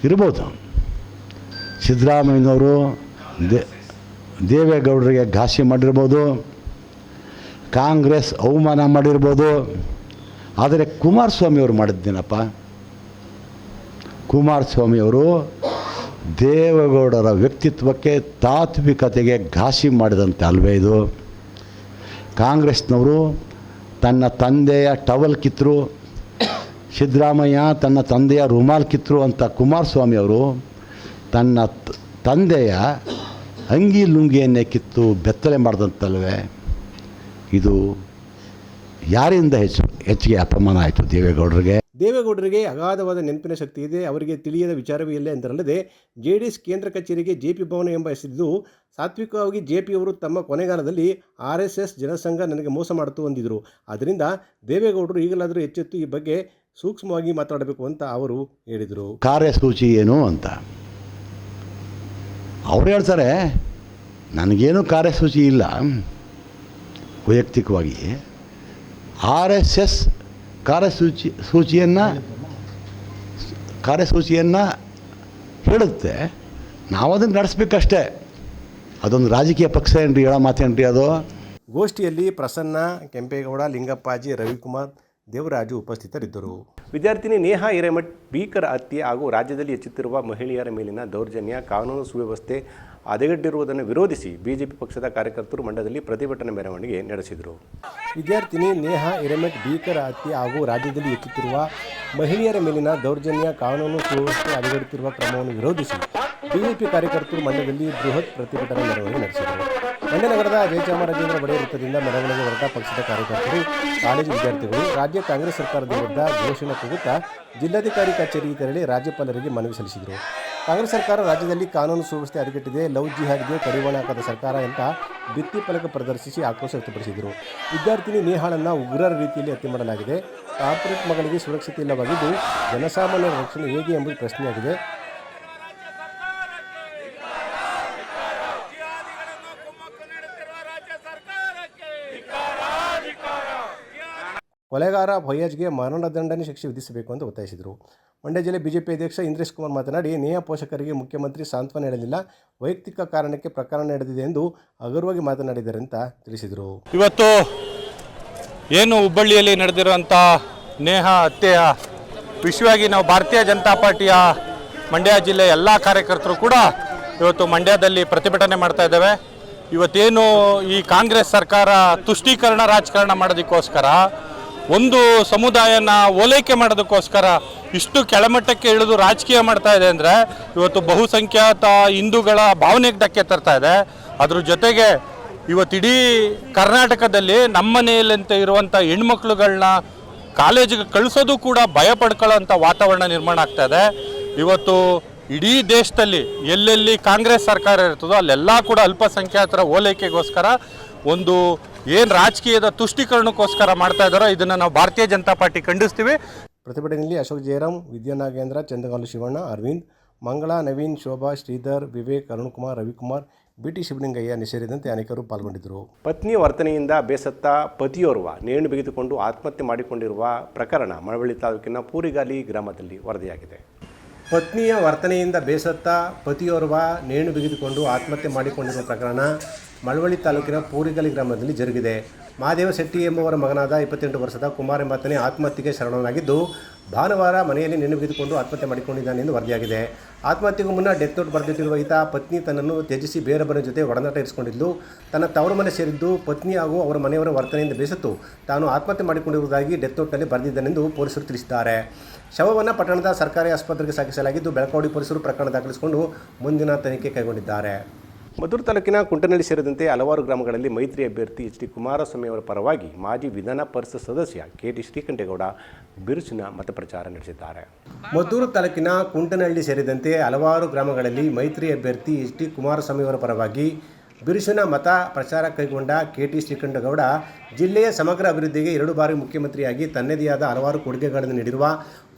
ಇರ್ಬೋದು, ಸಿದ್ದರಾಮಯ್ಯನವರು ದೇವೇಗೌಡರಿಗೆ ಘಾಸಿ ಮಾಡಿರ್ಬೋದು, ಕಾಂಗ್ರೆಸ್ ಅವಮಾನ ಮಾಡಿರ್ಬೋದು. ಆದರೆ ಕುಮಾರಸ್ವಾಮಿಯವರು ಮಾಡಿದ್ದೇನಪ್ಪ? ಕುಮಾರಸ್ವಾಮಿಯವರು ದೇವೇಗೌಡರ ವ್ಯಕ್ತಿತ್ವಕ್ಕೆ, ತಾತ್ವಿಕತೆಗೆ ಘಾಸಿ ಮಾಡಿದಂತೆ ಅಲ್ವೇ ಇದು? ಕಾಂಗ್ರೆಸ್ನವರು ತನ್ನ ತಂದೆಯ ಟವಲ್ ಕಿತ್ತರು, ಸಿದ್ದರಾಮಯ್ಯ ತನ್ನ ತಂದೆಯ ರುಮಾಲ್ ಕಿತ್ತರು ಅಂತ ಕುಮಾರಸ್ವಾಮಿಯವರು ತನ್ನ ತಂದೆಯ ಅಂಗಿ ಲುಂಗಿಯನ್ನೇ ಕಿತ್ತು ಬೆತ್ತಲೆ ಮಾಡಿದಂತಲ್ವೇ? ಇದು ಯಾರಿಂದ ಹೆಚ್ಚಿಗೆ ಅಪಮಾನ ಆಯಿತು ದೇವೇಗೌಡರಿಗೆ? ದೇವೇಗೌಡರಿಗೆ ಅಗಾಧವಾದ ನೆನಪಿನ ಶಕ್ತಿ ಇದೆ, ಅವರಿಗೆ ತಿಳಿಯದ ವಿಚಾರವೇ ಇಲ್ಲ ಎಂದರಲ್ಲದೆ ಜೆಡಿಎಸ್ ಕೇಂದ್ರ ಕಚೇರಿಗೆ ಜೆಪಿ ಭವನ ಎಂಬ ಹೆಸರಿದ್ದು ಸಾತ್ವಿಕವಾಗಿ ಜೆಪಿಯವರು ತಮ್ಮ ಕೊನೆಗಾಲದಲ್ಲಿ RSS ಜನಸಂಘ ನನಗೆ ಮೋಸ ಮಾಡಿತು ಅಂದಿದ್ರು. ಆದ್ದರಿಂದ ದೇವೇಗೌಡರು ಈಗಲಾದರೂ ಎಚ್ಚೆತ್ತು ಈ ಬಗ್ಗೆ ಸೂಕ್ಷ್ಮವಾಗಿ ಮಾತಾಡಬೇಕು ಅಂತ ಅವರು ಹೇಳಿದರು. ಕಾರ್ಯಸೂಚಿ ಏನು ಅಂತ ಅವ್ರು ಹೇಳ್ತಾರೆ, ನನಗೇನು ಕಾರ್ಯಸೂಚಿ ಇಲ್ಲ. ವೈಯಕ್ತಿಕವಾಗಿ RSS ಕಾರ್ಯಸೂಚಿಯನ್ನು ಹೇಳುತ್ತೆ, ನಾವು ಅದನ್ನು ನಡೆಸಬೇಕಷ್ಟೇ. ಅದೊಂದು ರಾಜಕೀಯ ಪಕ್ಷ ಏನ್ರಿ, ಹೇಳೋ ಮಾತೇನ್ರಿ ಅದು? ಗೋಷ್ಠಿಯಲ್ಲಿ ಪ್ರಸನ್ನ, ಕೆಂಪೇಗೌಡ, ಲಿಂಗಪ್ಪಾಜಿ, ರವಿಕುಮಾರ್, ದೇವರಾಜು ಉಪಸ್ಥಿತರಿದ್ದರು. ವಿದ್ಯಾರ್ಥಿನಿ ನೇಹಾ ಹಿರೇಮಠ್ ಭೀಕರ ಹತ್ಯೆ ಹಾಗೂ ರಾಜ್ಯದಲ್ಲಿ ಹೆಚ್ಚುತ್ತಿರುವ ಮಹಿಳೆಯರ ಮೇಲಿನ ದೌರ್ಜನ್ಯ, ಕಾನೂನು ಸುವ್ಯವಸ್ಥೆ ಹದಗೆಟ್ಟಿರುವುದನ್ನು ವಿರೋಧಿಸಿ ಬಿಜೆಪಿ ಪಕ್ಷದ ಕಾರ್ಯಕರ್ತರು ಮಂಡ್ಯದಲ್ಲಿ ಪ್ರತಿಭಟನಾ ಮೆರವಣಿಗೆ ನಡೆಸಿದರು. ವಿದ್ಯಾರ್ಥಿನಿ ನೇಹಾ ಹಿರೇಮಠ್ ಭೀಕರ ಹತ್ಯೆ ಹಾಗೂ ರಾಜ್ಯದಲ್ಲಿ ಹೆಚ್ಚುತ್ತಿರುವ ಮಹಿಳೆಯರ ಮೇಲಿನ ದೌರ್ಜನ್ಯ, ಕಾನೂನು ಸುವ್ಯವಸ್ಥೆ ಹದಗೆಡುತ್ತಿರುವ ಕ್ರಮವನ್ನು ವಿರೋಧಿಸಿ ಬಿಜೆಪಿ ಕಾರ್ಯಕರ್ತರು ಮಂಡ್ಯದಲ್ಲಿ ಬೃಹತ್ ಪ್ರತಿಭಟನಾ ಮೆರವಣಿಗೆ ನಡೆಸಿದರು. ಮಂಡ್ಯ ನಗರದ ಜಯಚಾಮರಾಜೇಂದ್ರ ಒಡೆಯರ್ ವೃತ್ತದಿಂದ ಮೆರವಣಿಗೆ ಹೊರಟ ಪಕ್ಷದ ಕಾರ್ಯಕರ್ತರು, ಕಾಲೇಜು ವಿದ್ಯಾರ್ಥಿಗಳು ರಾಜ್ಯ ಕಾಂಗ್ರೆಸ್ ಸರ್ಕಾರದ ವಿರುದ್ಧ ಘೋಷಣೆ ಕೂಗುತ್ತಾ ಜಿಲ್ಲಾಧಿಕಾರಿ ಕಚೇರಿಗೆ ತೆರಳಿ ರಾಜ್ಯಪಾಲರಿಗೆ ಮನವಿ ಸಲ್ಲಿಸಿದರು. ಕಾಂಗ್ರೆಸ್ ಸರ್ಕಾರ ರಾಜ್ಯದಲ್ಲಿ ಕಾನೂನು ಸುವ್ಯವಸ್ಥೆ ಹದಗೆಟ್ಟಿದೆ, ಲವ್ ಜಿಹಾದ್ಗೆ ಕಡಿವಾಣ ಹಾಕದ ಸರ್ಕಾರ ಅಂತ ಭಿತ್ತಿ ಫಲಕ ಪ್ರದರ್ಶಿಸಿ ಆಕ್ರೋಶ ವ್ಯಕ್ತಪಡಿಸಿದರು. ವಿದ್ಯಾರ್ಥಿನಿ ನೇಹಾಳನ್ನು ಉಗ್ರರ ರೀತಿಯಲ್ಲಿ ಹತ್ಯೆ ಮಾಡಲಾಗಿದೆ. ಕಾರ್ಪೊರೇಟ್ ಮಗಳಿಗೆ ಸುರಕ್ಷತೆ ಇಲ್ಲವಾಗಿದ್ದು ಜನಸಾಮಾನ್ಯರ ರಕ್ಷಣೆ ಹೇಗೆ ಎಂಬುದು ಪ್ರಶ್ನೆಯಾಗಿದೆ. ಕೊಲೆಗಾರ ಫಯಾಜ್ಗೆ ಮರಣದಂಡನೆ ಶಿಕ್ಷೆ ವಿಧಿಸಬೇಕು ಎಂದು ಒತ್ತಾಯಿಸಿದರು. ಮಂಡ್ಯ ಜಿಲ್ಲೆ ಬಿಜೆಪಿ ಅಧ್ಯಕ್ಷ ಇಂದ್ರೇಶ್ ಕುಮಾರ್ ಮಾತನಾಡಿ, ನೇಹಾ ಪೋಷಕರಿಗೆ ಮುಖ್ಯಮಂತ್ರಿ ಸಾಂತ್ವನ ಹೇಳಲಿಲ್ಲ, ವೈಯಕ್ತಿಕ ಕಾರಣಕ್ಕೆ ಪ್ರಕರಣ ನಡೆದಿದೆ ಎಂದು ಹಗುರವಾಗಿ ಮಾತನಾಡಿದ್ದಾರೆ ಅಂತ ತಿಳಿಸಿದರು. ಇವತ್ತು ಏನು ಹುಬ್ಬಳ್ಳಿಯಲ್ಲಿ ನಡೆದಿರುವಂಥ ನೇಹಾ ಹತ್ಯೆಯ ವಿಷಯವಾಗಿ ನಾವು ಭಾರತೀಯ ಜನತಾ ಪಾರ್ಟಿಯ ಮಂಡ್ಯ ಜಿಲ್ಲೆಯ ಎಲ್ಲ ಕಾರ್ಯಕರ್ತರು ಕೂಡ ಇವತ್ತು ಮಂಡ್ಯದಲ್ಲಿ ಪ್ರತಿಭಟನೆ ಮಾಡ್ತಾ ಇದ್ದೇವೆ. ಇವತ್ತೇನು ಈ ಕಾಂಗ್ರೆಸ್ ಸರ್ಕಾರ ತುಷ್ಟೀಕರಣ ರಾಜಕಾರಣ ಮಾಡೋದಕ್ಕೋಸ್ಕರ, ಒಂದು ಸಮುದಾಯನ ಓಲೈಕೆ ಮಾಡೋದಕ್ಕೋಸ್ಕರ ಇಷ್ಟು ಕೆಳಮಟ್ಟಕ್ಕೆ ಇಳಿದು ರಾಜಕೀಯ ಮಾಡ್ತಾ ಇದೆ ಅಂದರೆ ಇವತ್ತು ಬಹುಸಂಖ್ಯಾತ ಹಿಂದೂಗಳ ಭಾವನೆಗೆ ಧಕ್ಕೆ ತರ್ತಾ ಇದೆ. ಅದ್ರ ಜೊತೆಗೆ ಇವತ್ತಿಡೀ ಕರ್ನಾಟಕದಲ್ಲಿ ನಮ್ಮ ಮನೆಯಲ್ಲಂತೆ ಇರುವಂಥ ಹೆಣ್ಮಕ್ಳುಗಳನ್ನ ಕಾಲೇಜಿಗೆ ಕಳಿಸೋದು ಕೂಡ ಭಯ ಪಡ್ಕೊಳ್ಳೋಂಥ ವಾತಾವರಣ ನಿರ್ಮಾಣ ಆಗ್ತಾ ಇದೆ. ಇವತ್ತು ಇಡೀ ದೇಶದಲ್ಲಿ ಎಲ್ಲೆಲ್ಲಿ ಕಾಂಗ್ರೆಸ್ ಸರ್ಕಾರ ಇರ್ತದೋ ಅಲ್ಲೆಲ್ಲ ಕೂಡ ಅಲ್ಪಸಂಖ್ಯಾತರ ಓಲೈಕೆಗೋಸ್ಕರ ಒಂದು ಏನು ರಾಜಕೀಯದ ತುಷ್ಟೀಕರಣಕ್ಕೋಸ್ಕರ ಮಾಡ್ತಾ ಇದ್ದಾರೋ ಇದನ್ನು ನಾವು ಭಾರತೀಯ ಜನತಾ ಪಾರ್ಟಿ ಖಂಡಿಸ್ತೀವಿ. ಪ್ರತಿಭಟನೆಯಲ್ಲಿ ಅಶೋಕ್ ಜಯರಾಮ್, ವಿದ್ಯಾನಾಗೇಂದ್ರ, ಚಂದ್ರಗಾಲು ಶಿವಣ್ಣ, ಅರವಿಂದ್, ಮಂಗಳಾ, ನವೀನ್, ಶೋಭಾ, ಶ್ರೀಧರ್, ವಿವೇಕ್, ಅರುಣ್ಕುಮಾರ್, ರವಿಕುಮಾರ್, ಬಿಟಿ ಶಿವಲಿಂಗಯ್ಯ ಸೇರಿದಂತೆ ಅನೇಕರು ಪಾಲ್ಗೊಂಡಿದ್ದರು. ಪತ್ನಿಯ ವರ್ತನೆಯಿಂದ ಬೇಸತ್ತ ಪತಿಯೋರ್ವ ನೇಣು ಬಿಗಿದುಕೊಂಡು ಆತ್ಮಹತ್ಯೆ ಮಾಡಿಕೊಂಡಿರುವ ಪ್ರಕರಣ ಮಳವಳ್ಳಿ ತಾಲೂಕಿನ ಪೂರಿಗಾಲಿ ಗ್ರಾಮದಲ್ಲಿ ವರದಿಯಾಗಿದೆ. ಪತ್ನಿಯ ವರ್ತನೆಯಿಂದ ಬೇಸತ್ತ ಪತಿಯೋರ್ವ ನೇಣು ಬಿಗಿದುಕೊಂಡು ಆತ್ಮಹತ್ಯೆ ಮಾಡಿಕೊಂಡಿರುವ ಪ್ರಕರಣ ಮಳವಳ್ಳಿ ತಾಲೂಕಿನ ಪೂರಿಗಾಲಿ ಗ್ರಾಮದಲ್ಲಿ ಜರುಗಿದೆ. ಮಹಾದೇವ ಶೆಟ್ಟಿ ಎಂಬುವರ ಮಗನಾದ 28 ವರ್ಷದ ಕುಮಾರ್ ಎಂಬಾತನೇ ಆತ್ಮಹತ್ಯೆಗೆ ಶರಣನಾಗಿದ್ದು, ಭಾನುವಾರ ಮನೆಯಲ್ಲಿ ನೇಣು ಬಿಗಿದುಕೊಂಡು ಆತ್ಮಹತ್ಯೆ ಮಾಡಿಕೊಂಡಿದ್ದಾನೆ ಎಂದು ವರದಿಯಾಗಿದೆ. ಆತ್ಮಹತ್ಯೆಗೂ ಮುನ್ನ ಡೆತ್ ನೋಟ್ ಬರೆದಿಟ್ಟಿರುವ ಈತ ಪತ್ನಿ ತನ್ನನ್ನು ತ್ಯಜಿಸಿ ಬೇರೊಬ್ಬರ ಜೊತೆ ಒಡನಾಟ ಇರಿಸಿಕೊಂಡಿದ್ದು, ತನ್ನ ತವರು ಮನೆ ಸೇರಿದ್ದು ಪತ್ನಿ ಹಾಗೂ ಅವರ ಮನೆಯವರ ವರ್ತನೆಯಿಂದ ಬೇಸತ್ತು ತಾನು ಆತ್ಮಹತ್ಯೆ ಮಾಡಿಕೊಂಡಿರುವುದಾಗಿ ಡೆತ್ ನೋಟ್ನಲ್ಲಿ ಬರೆದಿದ್ದಾನೆಂದು ಪೊಲೀಸರು ತಿಳಿಸಿದ್ದಾರೆ. ಶವವನ್ನು ಪಟ್ಟಣದ ಸರ್ಕಾರಿ ಆಸ್ಪತ್ರೆಗೆ ಸಾಗಿಸಲಾಗಿದ್ದು, ಬೆಳಕಾವಡಿ ಪೊಲೀಸರು ಪ್ರಕರಣ ದಾಖಲಿಸಿಕೊಂಡು ಮುಂದಿನ ತನಿಖೆ ಕೈಗೊಂಡಿದ್ದಾರೆ. ಮದ್ದೂರು ತಾಲೂಕಿನ ಕುಂಟನಹಳ್ಳಿ ಸೇರಿದಂತೆ ಹಲವಾರು ಗ್ರಾಮಗಳಲ್ಲಿ ಮೈತ್ರಿ ಅಭ್ಯರ್ಥಿ ಎಚ್ ಡಿ ಕುಮಾರಸ್ವಾಮಿ ಅವರ ಪರವಾಗಿ ಮಾಜಿ ವಿಧಾನ ಪರಿಷತ್ ಸದಸ್ಯ ಕೆ.ಟಿ. ಶ್ರೀಕಂಠೇಗೌಡ ಬಿರುಸಿನ ಮತಪ್ರಚಾರ ನಡೆಸಿದ್ದಾರೆ. ಮದ್ದೂರು ತಾಲೂಕಿನ ಕುಂಟನಹಳ್ಳಿ ಸೇರಿದಂತೆ ಹಲವಾರು ಗ್ರಾಮಗಳಲ್ಲಿ ಮೈತ್ರಿ ಅಭ್ಯರ್ಥಿ ಎಚ್ ಡಿ ಕುಮಾರಸ್ವಾಮಿ ಅವರ ಪರವಾಗಿ ಬಿರುಸಿನ ಮತ ಪ್ರಚಾರ ಕೈಗೊಂಡ ಕೆ.ಟಿ. ಶ್ರೀಕಂಠೇಗೌಡ ಜಿಲ್ಲೆಯ ಸಮಗ್ರ ಅಭಿವೃದ್ಧಿಗೆ 2 ಬಾರಿ ಮುಖ್ಯಮಂತ್ರಿಯಾಗಿ ತನ್ನದೇ ಆದ ಹಲವಾರು ಕೊಡುಗೆಗಳನ್ನು ನೀಡಿರುವ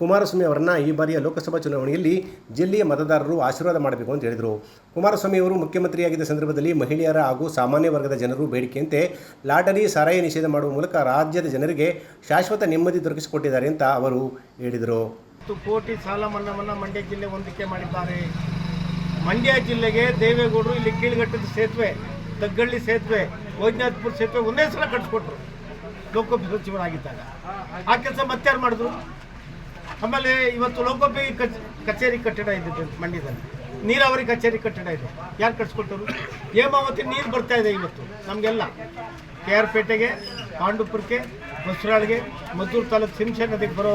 ಕುಮಾರಸ್ವಾಮಿ ಅವರನ್ನು ಈ ಬಾರಿಯ ಲೋಕಸಭಾ ಚುನಾವಣೆಯಲ್ಲಿ ಜಿಲ್ಲೆಯ ಮತದಾರರು ಆಶೀರ್ವಾದ ಮಾಡಬೇಕು ಅಂತ ಹೇಳಿದರು. ಕುಮಾರಸ್ವಾಮಿ ಅವರು ಮುಖ್ಯಮಂತ್ರಿಯಾಗಿದ್ದ ಸಂದರ್ಭದಲ್ಲಿ ಮಹಿಳೆಯರ ಹಾಗೂ ಸಾಮಾನ್ಯ ವರ್ಗದ ಜನರು ಬೇಡಿಕೆಯಂತೆ ಲಾಟರಿ, ಸಾರಾಯಿ ನಿಷೇಧ ಮಾಡುವ ಮೂಲಕ ರಾಜ್ಯದ ಜನರಿಗೆ ಶಾಶ್ವತ ನೆಮ್ಮದಿ ದೊರಕಿಸಿಕೊಟ್ಟಿದ್ದಾರೆ ಅಂತ ಅವರು ಹೇಳಿದರು. 10 ಕೋಟಿ ಸಾಲ ಮನ್ನಾವನ್ನು ಮಂಡ್ಯ ಜಿಲ್ಲೆ ಹೊಂದಿಕೆ ಮಾಡಿದ್ದಾರೆ. ಮಂಡ್ಯ ಜಿಲ್ಲೆಗೆ ದೇವೇಗೌಡರು ಇಲ್ಲಿ ಕೀಳ್ಗಟ್ಟದ ಸೇತುವೆ, ತಗ್ಗಳ್ಳಿ ಸೇತುವೆ, ವೈಜ್ಞಾನಿಕಪುರ ಸೇತುವೆ ಒಂದೇ ಸಲ ಕಟ್ಟಿಸ್ಕೊಟ್ರು ಲೋಕೋಪಯೋಗಿ ಸಚಿವರಾಗಿದ್ದಾಗ. ಆ ಕೆಲಸ ಮತ್ತೆ ಯಾರು ಮಾಡಿದ್ರು? ಆಮೇಲೆ ಇವತ್ತು ಲೋಕೋಪಯೋಗಿ ಕಚೇರಿ ಕಟ್ಟಡ ಇದೆ ಮಂಡ್ಯದಲ್ಲಿ, ನೀರಾವರಿ ಕಚೇರಿ ಕಟ್ಟಡ ಇದೆ, ಯಾರು ಕಟ್ಸ್ಕೊಟ್ಟರು? ಹೇಮಾವತಿ ನೀರು ಬರ್ತಾ ಇದೆ ಇವತ್ತು ನಮಗೆಲ್ಲ, KR ಪೇಟೆಗೆ, ಪಾಂಡುಪುರಕ್ಕೆ, ಬಸರಾಳಿಗೆ, ಮದ್ದೂರು ತಾಲೂಕು ಸಿಂಸೆ ನದಿಗೆ ಬರೋ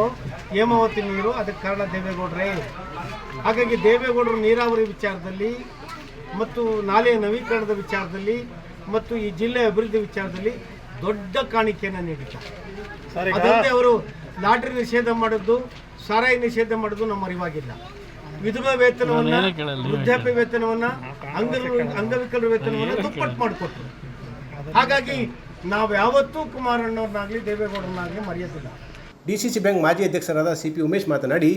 ಹೇಮಾವತಿ ನೀರು, ಅದಕ್ಕೆ ಕಾರಣ ದೇವೇಗೌಡರೇ. ಹಾಗಾಗಿ ದೇವೇಗೌಡರು ನೀರಾವರಿ ವಿಚಾರದಲ್ಲಿ ಮತ್ತು ನಾಲೆಯ ನವೀಕರಣದ ವಿಚಾರದಲ್ಲಿ ಮತ್ತು ಈ ಜಿಲ್ಲೆ ಅಭಿವೃದ್ಧಿ ವಿಚಾರದಲ್ಲಿ ದೊಡ್ಡ ಕಾಣಿಕೆಯನ್ನು ನೀಡಿದ್ದಾರೆ. ಅದರಂತೆ ಅವರು ಲಾಟರಿ ನಿಷೇಧ ಮಾಡೋದು, ಸಾರಾಯಿ ನಿಷೇಧ ಮಾಡೋದು ನಮ್ಮ ಅರಿವಾಗಿಲ್ಲ. ವಿಧವಾ ವೇತನವನ್ನು, ವೃದ್ಧಾಪ್ಯ ವೇತನವನ್ನು, ಅಂಗವಿಕಲರ ವೇತನವನ್ನು ದುಪ್ಪಟ್ಟು ಮಾಡಿಕೊಟ್ರು. ಹಾಗಾಗಿ ನಾವು ಯಾವತ್ತೂ ಕುಮಾರಣ್ಣವ್ರನ್ನಾಗಲಿ ದೇವೇಗೌಡರನ್ನಾಗಲಿ ಮರೆಯೋದಿಲ್ಲ. DCC ಬ್ಯಾಂಕ್ ಮಾಜಿ ಅಧ್ಯಕ್ಷರಾದ CP ಉಮೇಶ್ ಮಾತನಾಡಿ,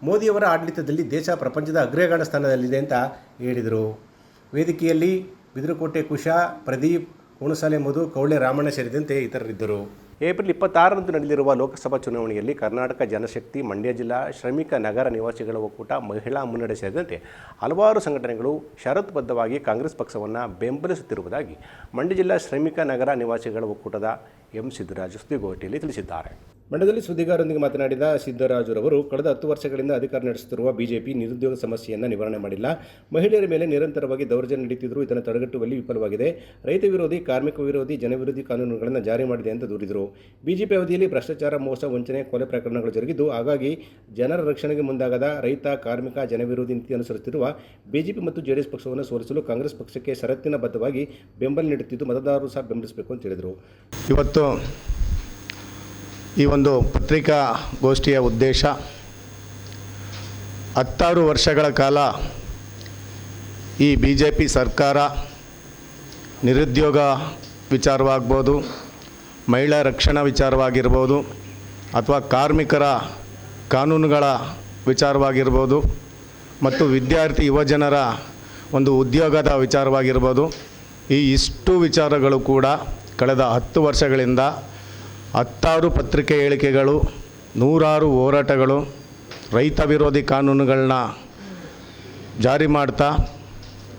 ಮೋದಿಯವರ ಆಡಳಿತದಲ್ಲಿ ದೇಶ ಪ್ರಪಂಚದ ಅಗ್ರಗಾಣ ಸ್ಥಾನದಲ್ಲಿದೆ ಅಂತ ಹೇಳಿದರು. ವೇದಿಕೆಯಲ್ಲಿ ಬಿದಿರುಕೋಟೆ ಕುಶಾ, ಪ್ರದೀಪ್, ಕೋಣಸಾಲೆ ಮಧು, ಕೌಳೆ ರಾಮಣ್ಣ ಸೇರಿದಂತೆ ಇತರರಿದ್ದರು. ಏಪ್ರಿಲ್ 26ರಂದು ನಡೆದಿರುವ ಲೋಕಸಭಾ ಚುನಾವಣೆಯಲ್ಲಿ ಕರ್ನಾಟಕ ಜನಶಕ್ತಿ, ಮಂಡ್ಯ ಜಿಲ್ಲಾ ಶ್ರಮಿಕ ನಗರ ನಿವಾಸಿಗಳ ಒಕ್ಕೂಟ, ಮಹಿಳಾ ಮುನ್ನಡೆ ಸೇರಿದಂತೆ ಹಲವಾರು ಸಂಘಟನೆಗಳು ಷರತ್ತುಬದ್ಧವಾಗಿ ಕಾಂಗ್ರೆಸ್ ಪಕ್ಷವನ್ನು ಬೆಂಬಲಿಸುತ್ತಿರುವುದಾಗಿ ಮಂಡ್ಯ ಜಿಲ್ಲಾ ಶ್ರಮಿಕ ನಗರ ನಿವಾಸಿಗಳ ಒಕ್ಕೂಟದ ಎಂ ಸಿದ್ದರಾಜು ಸುದ್ದಿಗೋಷ್ಠಿಯಲ್ಲಿ ತಿಳಿಸಿದ್ದಾರೆ. ಮಂಡ್ಯದಲ್ಲಿ ಸುದ್ದಿಗಾರರೊಂದಿಗೆ ಮಾತನಾಡಿದ ಸಿದ್ದರಾಜುರವರು ಕಳೆದ 10 ವರ್ಷಗಳಿಂದ ಅಧಿಕಾರ ನಡೆಸುತ್ತಿರುವ ಬಿಜೆಪಿ ನಿರುದ್ಯೋಗ ಸಮಸ್ಯೆಯನ್ನು ನಿವಾರಣೆ ಮಾಡಿಲ್ಲ. ಮಹಿಳೆಯರ ಮೇಲೆ ನಿರಂತರವಾಗಿ ದೌರ್ಜನ್ಯ ನಡೆಯುತ್ತಿದ್ದರೂ ಇದನ್ನು ತಡೆಗಟ್ಟುವಲ್ಲಿ ವಿಫಲವಾಗಿದೆ. ರೈತ ವಿರೋಧಿ, ಕಾರ್ಮಿಕ ವಿರೋಧಿ, ಜನವಿರೋಧಿ ಕಾನೂನುಗಳನ್ನು ಜಾರಿ ಮಾಡಿದೆ ಅಂತ ದೂರಿದರು. ಬಿಜೆಪಿ ಅವಧಿಯಲ್ಲಿ ಭ್ರಷ್ಟಾಚಾರ, ಮೋಸ, ವಂಚನೆ, ಕೊಲೆ ಪ್ರಕರಣಗಳು ಜರುಗಿದ್ದು, ಹಾಗಾಗಿ ಜನರ ರಕ್ಷಣೆಗೆ ಮುಂದಾಗದ ರೈತ, ಕಾರ್ಮಿಕ, ಜನವಿರೋಧಿ ನೀತಿ ಅನುಸರಿಸುತ್ತಿರುವ ಬಿಜೆಪಿ ಮತ್ತು ಜೆಡಿಎಸ್ ಪಕ್ಷವನ್ನು ಸೋಲಿಸಲು ಕಾಂಗ್ರೆಸ್ ಪಕ್ಷಕ್ಕೆ ಷರತ್ತಿನ ಬದ್ಧವಾಗಿ ಬೆಂಬಲ ನೀಡುತ್ತಿದ್ದು, ಮತದಾರರು ಸಹ ಬೆಂಬಲಿಸಬೇಕು ಅಂತ ಹೇಳಿದರು. ಇವತ್ತು ಈ ಒಂದು ಪತ್ರಿಕಾಗೋಷ್ಠಿಯ ಉದ್ದೇಶ 16 ವರ್ಷಗಳ ಕಾಲ ಈ ಬಿ ಜೆ ಪಿ ಸರ್ಕಾರ ನಿರುದ್ಯೋಗ ವಿಚಾರವಾಗ್ಬೋದು, ಮಹಿಳಾ ರಕ್ಷಣಾ ವಿಚಾರವಾಗಿರ್ಬೋದು, ಅಥವಾ ಕಾರ್ಮಿಕರ ಕಾನೂನುಗಳ ವಿಚಾರವಾಗಿರ್ಬೋದು, ಮತ್ತು ವಿದ್ಯಾರ್ಥಿ ಯುವಜನರ ಒಂದು ಉದ್ಯೋಗದ ವಿಚಾರವಾಗಿರ್ಬೋದು, ಈ ಇಷ್ಟು ವಿಚಾರಗಳು ಕೂಡ ಕಳೆದ 10 ವರ್ಷಗಳಿಂದ 16 ಪತ್ರಿಕೆ ಹೇಳಿಕೆಗಳು, 100 ಹೋರಾಟಗಳು, ರೈತ ವಿರೋಧಿ ಕಾನೂನುಗಳನ್ನ ಜಾರಿ ಮಾಡ್ತಾ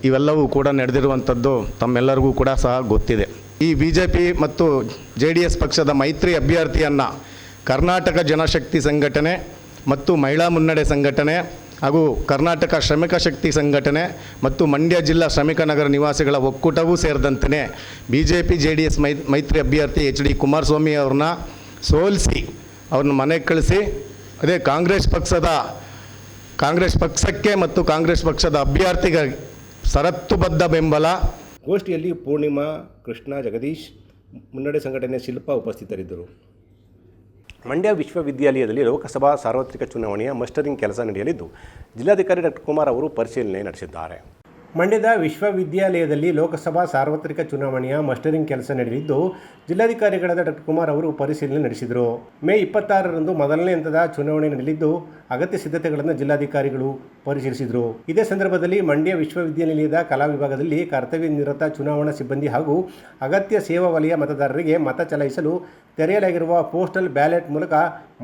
ಇವೆಲ್ಲವೂ ಕೂಡ ನಡೆದಿರುವಂಥದ್ದು ತಮ್ಮೆಲ್ಲರಿಗೂ ಕೂಡ ಸಹ ಗೊತ್ತಿದೆ. ಈ ಬಿ ಜೆ ಪಿ ಮತ್ತು ಜೆ ಡಿ ಎಸ್ ಪಕ್ಷದ ಮೈತ್ರಿ ಅಭ್ಯರ್ಥಿಯನ್ನು ಕರ್ನಾಟಕ ಜನಶಕ್ತಿ ಸಂಘಟನೆ ಮತ್ತು ಮಹಿಳಾ ಮುನ್ನಡೆ ಸಂಘಟನೆ ಹಾಗೂ ಕರ್ನಾಟಕ ಶ್ರಮಿಕ ಶಕ್ತಿ ಸಂಘಟನೆ ಮತ್ತು ಮಂಡ್ಯ ಜಿಲ್ಲಾ ಶ್ರಮಿಕ ನಗರ ನಿವಾಸಿಗಳ ಒಕ್ಕೂಟವೂ ಸೇರಿದಂತೆ B J P J D S ಮೈತ್ರಿ ಅಭ್ಯರ್ಥಿ ಎಚ್ ಡಿ ಕುಮಾರಸ್ವಾಮಿ ಅವ್ರನ್ನ ಸೋಲಿಸಿ ಅವ್ರನ್ನ ಮನೆಗೆ ಕಳಿಸಿ, ಅದೇ ಕಾಂಗ್ರೆಸ್ ಪಕ್ಷಕ್ಕೆ ಮತ್ತು ಕಾಂಗ್ರೆಸ್ ಪಕ್ಷದ ಅಭ್ಯರ್ಥಿಗೆ ಷರತ್ತುಬದ್ಧ ಬೆಂಬಲ. ಗೋಷ್ಠಿಯಲ್ಲಿ ಪೂರ್ಣಿಮಾ, ಕೃಷ್ಣ, ಜಗದೀಶ್, ಮುನ್ನಡೆ ಸಂಘಟನೆ ಶಿಲ್ಪಾ ಉಪಸ್ಥಿತರಿದ್ದರು. ಮಂಡ್ಯ ವಿಶ್ವವಿದ್ಯಾಲಯದಲ್ಲಿ ಲೋಕಸಭಾ ಸಾರ್ವತ್ರಿಕ ಚುನಾವಣೆಯ ಮಸ್ಟರಿಂಗ್ ಕೆಲಸ ನಡೆಯಲಿದ್ದು, ಜಿಲ್ಲಾಧಿಕಾರಿ ಡಾಕ್ಟರ್ ಕುಮಾರ್ ಅವರು ಪರಿಶೀಲನೆ ನಡೆಸಿದ್ದಾರೆ. ಮಂಡ್ಯದ ವಿಶ್ವವಿದ್ಯಾಲಯದಲ್ಲಿ ಲೋಕಸಭಾ ಸಾರ್ವತ್ರಿಕ ಚುನಾವಣೆಯ ಮಸ್ಟರಿಂಗ್ ಕೆಲಸ ನಡೆಯಲಿದ್ದು, ಜಿಲ್ಲಾಧಿಕಾರಿಗಳಾದ ಡಾಕ್ಟರ್ ಕುಮಾರ್ ಅವರು ಪರಿಶೀಲನೆ ನಡೆಸಿದರು. ಮೇ 26ರಂದು ಮೊದಲನೇ ಹಂತದ ಚುನಾವಣೆ ನಡೆಯಲಿದ್ದು, ಅಗತ್ಯ ಸಿದ್ಧತೆಗಳನ್ನು ಜಿಲ್ಲಾಧಿಕಾರಿಗಳು ಪರಿಶೀಲಿಸಿದರು. ಇದೇ ಸಂದರ್ಭದಲ್ಲಿ ಮಂಡ್ಯ ವಿಶ್ವವಿದ್ಯಾನಿಲಯದ ಕಲಾ ವಿಭಾಗದಲ್ಲಿ ಕರ್ತವ್ಯ ನಿರತ ಚುನಾವಣಾ ಸಿಬ್ಬಂದಿ ಹಾಗೂ ಅಗತ್ಯ ಸೇವಾ ವಲಯ ಮತದಾರರಿಗೆ ಮತ ಚಲಾಯಿಸಲು ತೆರೆಯಲಾಗಿರುವ ಪೋಸ್ಟಲ್ ಬ್ಯಾಲೆಟ್ ಮೂಲಕ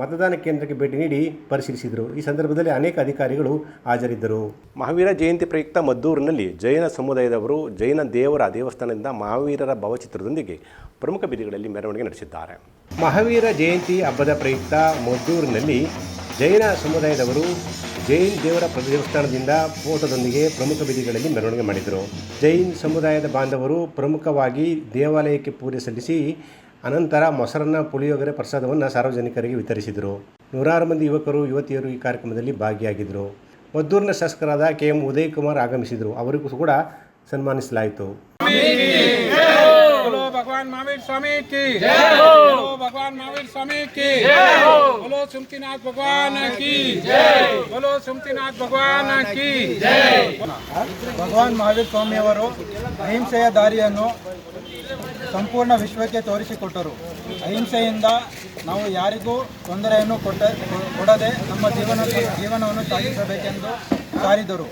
ಮತದಾನ ಕೇಂದ್ರಕ್ಕೆ ಭೇಟಿ ನೀಡಿ ಪರಿಶೀಲಿಸಿದರು. ಈ ಸಂದರ್ಭದಲ್ಲಿ ಅನೇಕ ಅಧಿಕಾರಿಗಳು ಹಾಜರಿದ್ದರು. ಮಹಾವೀರ ಜಯಂತಿ ಪ್ರಯುಕ್ತ ಮದ್ದೂರಿನಲ್ಲಿ ಜೈನ ಸಮುದಾಯದವರು ಜೈನ ದೇವರ ದೇವಸ್ಥಾನದಿಂದ ಮಹಾವೀರರ ಭಾವಚಿತ್ರದೊಂದಿಗೆ ಪ್ರಮುಖ ಬೀದಿಗಳಲ್ಲಿ ಮೆರವಣಿಗೆ ನಡೆಸಿದ್ದಾರೆ. ಮಹಾವೀರ ಜಯಂತಿ ಹಬ್ಬದ ಪ್ರಯುಕ್ತ ಮದ್ದೂರಿನಲ್ಲಿ ಜೈನ ಸಮುದಾಯದವರು ಜೈನ್ ದೇವರ ದೇವಸ್ಥಾನದಿಂದ ಫೋಟೋದೊಂದಿಗೆ ಪ್ರಮುಖ ಬೀದಿಗಳಲ್ಲಿ ಮೆರವಣಿಗೆ ಮಾಡಿದರು. ಜೈನ್ ಸಮುದಾಯದ ಬಾಂಧವರು ಪ್ರಮುಖವಾಗಿ ದೇವಾಲಯಕ್ಕೆ ಪೂಜೆ ಸಲ್ಲಿಸಿ ಅನಂತರ ಮೊಸರನ್ನ, ಪುಳಿಯೋಗರೆ ಪ್ರಸಾದವನ್ನು ಸಾರ್ವಜನಿಕರಿಗೆ ವಿತರಿಸಿದರು. 100 ಮಂದಿ ಯುವಕರು, ಯುವತಿಯರು ಈ ಕಾರ್ಯಕ್ರಮದಲ್ಲಿ ಭಾಗಿಯಾಗಿದ್ದರು. ಮದ್ದೂರಿನ ಶಾಸಕರಾದ ಕೆ.ಎಂ. ಉದಯ್ ಕುಮಾರ್ ಆಗಮಿಸಿದರು. ಅವರಿಗೂ ಕೂಡ ಸನ್ಮಾನಿಸಲಾಯಿತು. भगवान महावीर स्वामी की जय हो, भगवान महावीर स्वामी की जय हो, बोलो सुमतिनाथ भगवान की जय, बोलो सुमतिनाथ भगवान की जय. ಭಗವಾನ್ ಮಹಾವೀರ್ ಸ್ವಾಮಿ ಅವರು ಅಹಿಂಸೆಯ ದಾರಿಯನ್ನು ಸಂಪೂರ್ಣ ವಿಶ್ವಕ್ಕೆ ತೋರಿಸಿಕೊಟ್ಟರು. ಅಹಿಂಸೆಯಿಂದ ನಾವು ಯಾರಿಗೂ ತೊಂದರೆಯನ್ನು ಕೊಡದೆ ನಮ್ಮ ಜೀವನವನ್ನು ಸಾಗಿಸಬೇಕೆಂದು ಸಾರಿದರು.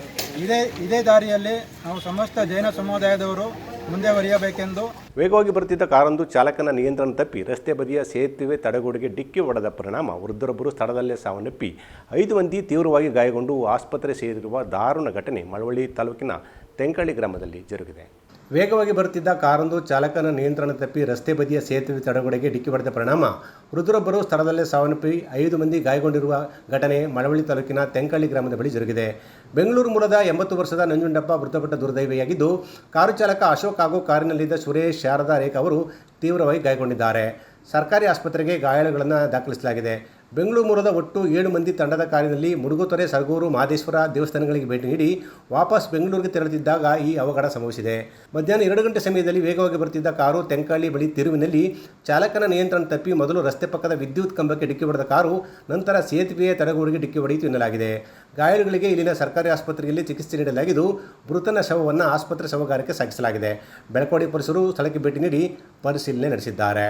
ಇದೇ ದಾರಿಯಲ್ಲಿ ನಾವು ಸಮಸ್ತ ಜೈನ ಸಮುದಾಯದವರು ಮುಂದೆವರಿಯಬೇಕೆಂದು. ವೇಗವಾಗಿ ಬರುತ್ತಿದ್ದ ಕಾರೊಂದು ಚಾಲಕನ ನಿಯಂತ್ರಣ ತಪ್ಪಿ ರಸ್ತೆ ಬದಿಯ ಸೇತುವೆ ತಡೆಗೋಡೆಗೆ ಡಿಕ್ಕಿ ಹೊಡೆದ ಪರಿಣಾಮ ವೃದ್ಧರೊಬ್ಬರು ಸ್ಥಳದಲ್ಲೇ ಸಾವನ್ನಪ್ಪಿ 5 ಮಂದಿ ತೀವ್ರವಾಗಿ ಗಾಯಗೊಂಡು ಆಸ್ಪತ್ರೆ ಸೇರಿರುವ ದಾರುಣ ಘಟನೆ ಮಳವಳ್ಳಿ ತಾಲೂಕಿನ ತೆಂಕಳ್ಳಿ ಗ್ರಾಮದಲ್ಲಿ ಜರುಗಿದೆ. ವೇಗವಾಗಿ ಬರುತ್ತಿದ್ದ ಕಾರೊಂದು ಚಾಲಕನ ನಿಯಂತ್ರಣ ತಪ್ಪಿ ರಸ್ತೆ ಬದಿಯ ಸೇತುವೆ ತಡೆಗೋಡೆಗೆ ಡಿಕ್ಕಿ ಹೊಡೆದ ಪರಿಣಾಮ ವೃದ್ಧರೊಬ್ಬರು ಸ್ಥಳದಲ್ಲೇ ಸಾವನ್ನಪ್ಪಿ 5 ಮಂದಿ ಗಾಯಗೊಂಡಿರುವ ಘಟನೆ ಮಳವಳ್ಳಿ ತಾಲೂಕಿನ ತೆಂಕಳ್ಳಿ ಗ್ರಾಮದ ಬಳಿ ಜರುಗಿದೆ. ಬೆಂಗಳೂರು ಮೂಲದ 80 ವರ್ಷದ ನಂಜುಂಡಪ್ಪ ಮೃತಪಟ್ಟ ದುರ್ದೈವಿಯಾಗಿದ್ದು, ಕಾರು ಚಾಲಕ ಅಶೋಕ್ ಹಾಗೂ ಕಾರಿನಲ್ಲಿದ್ದ ಸುರೇಶ್, ಶಾರದಾ, ರೇಖಾ ಅವರು ತೀವ್ರವಾಗಿ ಗಾಯಗೊಂಡಿದ್ದಾರೆ. ಸರ್ಕಾರಿ ಆಸ್ಪತ್ರೆಗೆ ಗಾಯಾಳುಗಳನ್ನು ದಾಖಲಿಸಲಾಗಿದೆ. ಬೆಂಗಳೂರು ಮೂಲದ ಒಟ್ಟು 7 ಮಂದಿ ತಂಡದ ಕಾರಿನಲ್ಲಿ ಮುಡುಗುತೊರೆ, ಸರಗೂರು, ಮಹದೇಶ್ವರ ದೇವಸ್ಥಾನಗಳಿಗೆ ಭೇಟಿ ನೀಡಿ ವಾಪಸ್ ಬೆಂಗಳೂರಿಗೆ ತೆರಳುತ್ತಿದ್ದಾಗ ಈ ಅವಘಡ ಸಂಭವಿಸಿದೆ. ಮಧ್ಯಾಹ್ನ 2 ಗಂಟೆ ಸಮಯದಲ್ಲಿ ವೇಗವಾಗಿ ಬರುತ್ತಿದ್ದ ಕಾರು ತೆಂಕಳ್ಳಿ ಬಳಿ ತಿರುವಿನಲ್ಲಿ ಚಾಲಕನ ನಿಯಂತ್ರಣ ತಪ್ಪಿ ಮೊದಲು ರಸ್ತೆ ಪಕ್ಕದ ವಿದ್ಯುತ್ ಕಂಬಕ್ಕೆ ಡಿಕ್ಕಿ ಹೊಡೆದ ಕಾರು ನಂತರ ಸೇತುವೆಯ ತಡೆಗೋಡೆಗೆ ಡಿಕ್ಕಿ ಹೊಡೆಯಿತು ಎನ್ನಲಾಗಿದೆ. ಗಾಯಾಳುಗಳಿಗೆ ಇಲ್ಲಿನ ಸರ್ಕಾರಿ ಆಸ್ಪತ್ರೆಯಲ್ಲಿ ಚಿಕಿತ್ಸೆ ನೀಡಲಾಗಿದ್ದು, ಮೃತನ ಶವವನ್ನು ಆಸ್ಪತ್ರೆ ಶವಗಾರಕ್ಕೆ ಸಾಗಿಸಲಾಗಿದೆ. ಬೆಳಕೋಡಿ ಪೊಲೀಸರು ಸ್ಥಳಕ್ಕೆ ಭೇಟಿ ನೀಡಿ ಪರಿಶೀಲನೆ ನಡೆಸಿದ್ದಾರೆ.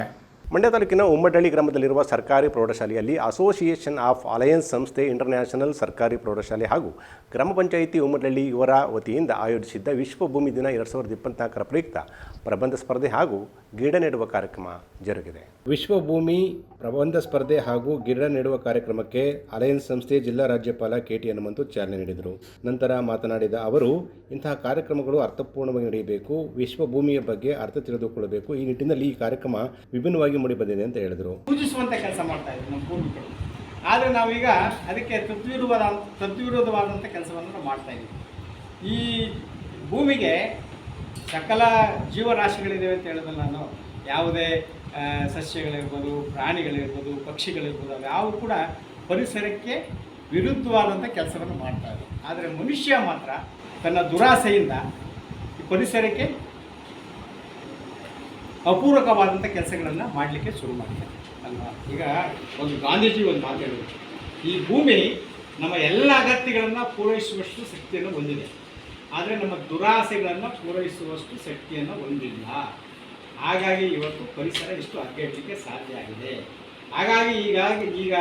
ಮಂಡ್ಯ ತಾಲೂಕಿನ ಉಮ್ಮಡಳ್ಳಿ ಗ್ರಾಮದಲ್ಲಿರುವ ಸರ್ಕಾರಿ ಪ್ರೌಢಶಾಲೆಯಲ್ಲಿ ಅಸೋಸಿಯೇಷನ್ ಆಫ್ ಅಲಯನ್ಸ್ ಸಂಸ್ಥೆ, ಇಂಟರ್ನ್ಯಾಷನಲ್ ಸರ್ಕಾರಿ ಪ್ರೌಢಶಾಲೆ ಹಾಗೂ ಗ್ರಾಮ ಪಂಚಾಯಿತಿ ಉಮ್ಮಡಳ್ಳಿ ಇವರ ವತಿಯಿಂದ ಆಯೋಜಿಸಿದ್ದ ವಿಶ್ವ ಭೂಮಿ ದಿನ 2024 ಪ್ರಯುಕ್ತ ಪ್ರಬಂಧ ಸ್ಪರ್ಧೆ ಹಾಗೂ ಗಿಡ ನೆಡುವ ಕಾರ್ಯಕ್ರಮ ಜರುಗಿದೆ. ವಿಶ್ವ ಭೂಮಿ ಪ್ರಬಂಧ ಸ್ಪರ್ಧೆ ಹಾಗೂ ಗಿಡ ನೆಡುವ ಕಾರ್ಯಕ್ರಮಕ್ಕೆ ಅಲಯನ್ಸ್ ಸಂಸ್ಥೆ ಜಿಲ್ಲಾ ರಾಜ್ಯಪಾಲ KT ಹನುಮಂತು ಚಾಲನೆ ನೀಡಿದರು. ನಂತರ ಮಾತನಾಡಿದ ಅವರು, ಇಂತಹ ಕಾರ್ಯಕ್ರಮಗಳು ಅರ್ಥಪೂರ್ಣವಾಗಿ ನಡೆಯಬೇಕು, ವಿಶ್ವಭೂಮಿಯ ಬಗ್ಗೆ ಅರ್ಥ ತಿಳಿದುಕೊಳ್ಳಬೇಕು. ಈ ನಿಟ್ಟಿನಲ್ಲಿ ಈ ಕಾರ್ಯಕ್ರಮ ವಿಭಿನ್ನವಾಗಿ ಮೂಡಿಬಂದಿದೆ ಅಂತ ಹೇಳಿದರು. ಪೂಜಿಸುವಂಥ ಕೆಲಸ ಮಾಡ್ತಾ ಇದ್ದೀವಿ ನಮ್ಮ ಪೂರ್ವಿಕರು. ಆದರೆ ನಾವೀಗ ಅದಕ್ಕೆ ತದ್ವಿರೋಧವಾದಂಥ ಕೆಲಸವನ್ನು ನಾವು ಮಾಡ್ತಾ ಇದ್ದೀವಿ. ಈ ಭೂಮಿಗೆ ಸಕಲ ಜೀವರಾಶಿಗಳಿವೆ ಅಂತ ಹೇಳಿದ್ರೆ ನಾನು ಯಾವುದೇ ಸಸ್ಯಗಳಿರ್ಬೋದು, ಪ್ರಾಣಿಗಳಿರ್ಬೋದು, ಪಕ್ಷಿಗಳಿರ್ಬೋದು, ಅವು ಕೂಡ ಪರಿಸರಕ್ಕೆ ವಿರುದ್ಧವಾದಂಥ ಕೆಲಸವನ್ನು ಮಾಡ್ತಾ ಇದೆ. ಆದರೆ ಮನುಷ್ಯ ಮಾತ್ರ ತನ್ನ ದುರಾಸೆಯಿಂದ ಈ ಪರಿಸರಕ್ಕೆ ಅಪೂರಕವಾದಂಥ ಕೆಲಸಗಳನ್ನು ಮಾಡಲಿಕ್ಕೆ ಶುರು ಮಾಡ್ತಾರೆ ಅಲ್ವಾ. ಈಗ ಒಂದು ಗಾಂಧೀಜಿ ಒಂದು ಮಾತು ಹೇಳಿದ್ರು, ಈ ಭೂಮಿ ನಮ್ಮ ಎಲ್ಲ ಅಗತ್ಯಗಳನ್ನು ಪೂರೈಸುವಷ್ಟು ಶಕ್ತಿಯನ್ನು ಹೊಂದಿದೆ, ಆದರೆ ನಮ್ಮ ದುರಾಸೆಗಳನ್ನು ಪೂರೈಸುವಷ್ಟು ಶಕ್ತಿಯನ್ನು ಹೊಂದಿಲ್ಲ. ಹಾಗಾಗಿ ಇವತ್ತು ಪರಿಸರ ಇಷ್ಟು ಹದಗೆಡಲಿಕ್ಕೆ ಸಾಧ್ಯ ಆಗಿದೆ. ಹಾಗಾಗಿ ಈಗ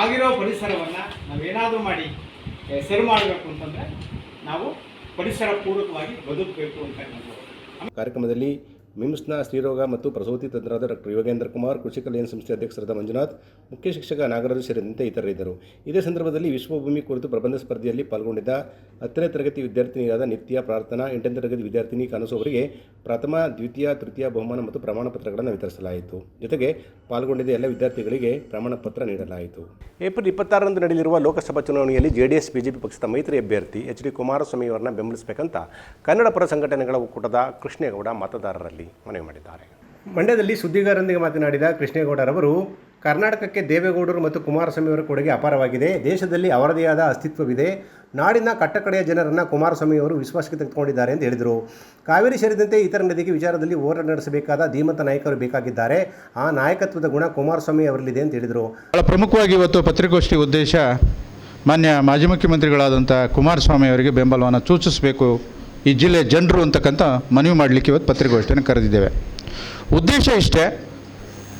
ಆಗಿರೋ ಪರಿಸರವನ್ನು ನಾವೇನಾದರೂ ಮಾಡಿ ಸರಿ ಮಾಡಬೇಕು ಅಂತಂದರೆ ನಾವು ಪರಿಸರ ಪೂರಕವಾಗಿ ಬದುಕಬೇಕು ಅಂತ ನಾವು. ಕಾರ್ಯಕ್ರಮದಲ್ಲಿ ಮಿಮ್ಸ್ನ ಸ್ತ್ರೀರೋಗ ಮತ್ತು ಪ್ರಸೂತಿ ತಜ್ಞರಾದ ಡಾಕ್ಟರ್ ಯೋಗೇಂದ್ರ ಕುಮಾರ್, ಕೃಷಿ ಕಲ್ಯಾಣ ಸಂಸ್ಥೆ ಅಧ್ಯಕ್ಷರಾದ ಮಂಜುನಾಥ್, ಮುಖ್ಯ ಶಿಕ್ಷಕ ನಾಗರಾಜು ಸೇರಿದಂತೆ ಇತರರಿದ್ದರು. ಇದೇ ಸಂದರ್ಭದಲ್ಲಿ ವಿಶ್ವಭೂಮಿ ಕುರಿತು ಪ್ರಬಂಧ ಸ್ಪರ್ಧೆಯಲ್ಲಿ ಪಾಲ್ಗೊಂಡಿದ್ದ 10ನೇ ತರಗತಿ ವಿದ್ಯಾರ್ಥಿನಿಯಾದ ನಿತ್ಯ ಪ್ರಾರ್ಥನಾ, 8ನೇ ತರಗತಿ ವಿದ್ಯಾರ್ಥಿನಿ ಕನಸು ಅವರಿಗೆ ಪ್ರಥಮ, ದ್ವಿತೀಯ, ತೃತೀಯ ಬಹುಮಾನ ಮತ್ತು ಪ್ರಮಾಣ ಪತ್ರಗಳನ್ನು ವಿತರಿಸಲಾಯಿತು. ಜೊತೆಗೆ ಪಾಲ್ಗೊಂಡಿದ್ದ ಎಲ್ಲ ವಿದ್ಯಾರ್ಥಿಗಳಿಗೆ ಪ್ರಮಾಣ ಪತ್ರ ನೀಡಲಾಯಿತು. ಏಪ್ರಿಲ್ 26ರಂದು ನಡೆಯಲಿರುವ ಲೋಕಸಭಾ ಚುನಾವಣೆಯಲ್ಲಿ JDS BJP ಪಕ್ಷದ ಮೈತ್ರಿ ಅಭ್ಯರ್ಥಿ HD ಕುಮಾರಸ್ವಾಮಿ ಅವರನ್ನು ಬೆಂಬಲಿಸಬೇಕಂತ ಕನ್ನಡ ಪರ ಸಂಘಟನೆಗಳ ಒಕ್ಕೂಟದ ಕೃಷ್ಣೇಗೌಡ ಮತದಾರರಲ್ಲಿ ಮನವಿ ಮಾಡಿದ್ದಾರೆ. ಮಂಡ್ಯದಲ್ಲಿ ಸುದ್ದಿಗಾರರೊಂದಿಗೆ ಮಾತನಾಡಿದ ಕೃಷ್ಣೇಗೌಡರವರು, ಕರ್ನಾಟಕಕ್ಕೆ ದೇವೇಗೌಡರು ಮತ್ತು ಕುಮಾರಸ್ವಾಮಿ ಅವರ ಕೊಡುಗೆ ಅಪಾರವಾಗಿದೆ. ದೇಶದಲ್ಲಿ ಅವರದೇ ಆದ ಅಸ್ತಿತ್ವವಿದೆ. ನಾಡಿನ ಕಟ್ಟಕಡೆಯ ಜನರನ್ನು ಕುಮಾರಸ್ವಾಮಿ ಅವರು ವಿಶ್ವಾಸಕ್ಕೆ ತೆಗೆದುಕೊಂಡಿದ್ದಾರೆ ಎಂದು ಹೇಳಿದರು. ಕಾವೇರಿ ಸೇರಿದಂತೆ ಇತರ ನದಿಗೆ ವಿಚಾರದಲ್ಲಿ ಹೋರಾಟ ನಡೆಸಬೇಕಾದ ಧೀಮಂತ ನಾಯಕರು ಬೇಕಾಗಿದ್ದಾರೆ. ಆ ನಾಯಕತ್ವದ ಗುಣ ಕುಮಾರಸ್ವಾಮಿ ಅವರಲ್ಲಿದೆ ಅಂತ ಹೇಳಿದರು. ಬಹಳ ಪ್ರಮುಖವಾಗಿ ಇವತ್ತು ಪತ್ರಿಕಾಗೋಷ್ಠಿ ಉದ್ದೇಶ ಮಾನ್ಯ ಮಾಜಿ ಮುಖ್ಯಮಂತ್ರಿಗಳಾದಂಥ ಕುಮಾರಸ್ವಾಮಿ ಅವರಿಗೆ ಬೆಂಬಲವನ್ನು ಸೂಚಿಸಬೇಕು ಈ ಜಿಲ್ಲೆಯ ಜನರು ಅಂತಕ್ಕಂಥ ಮನವಿ ಮಾಡಲಿಕ್ಕೆ ಇವತ್ತು ಪತ್ರಿಕಾಗೋಷ್ಠಿಯನ್ನು ಕರೆದಿದ್ದೇವೆ. ಉದ್ದೇಶ ಇಷ್ಟೇ,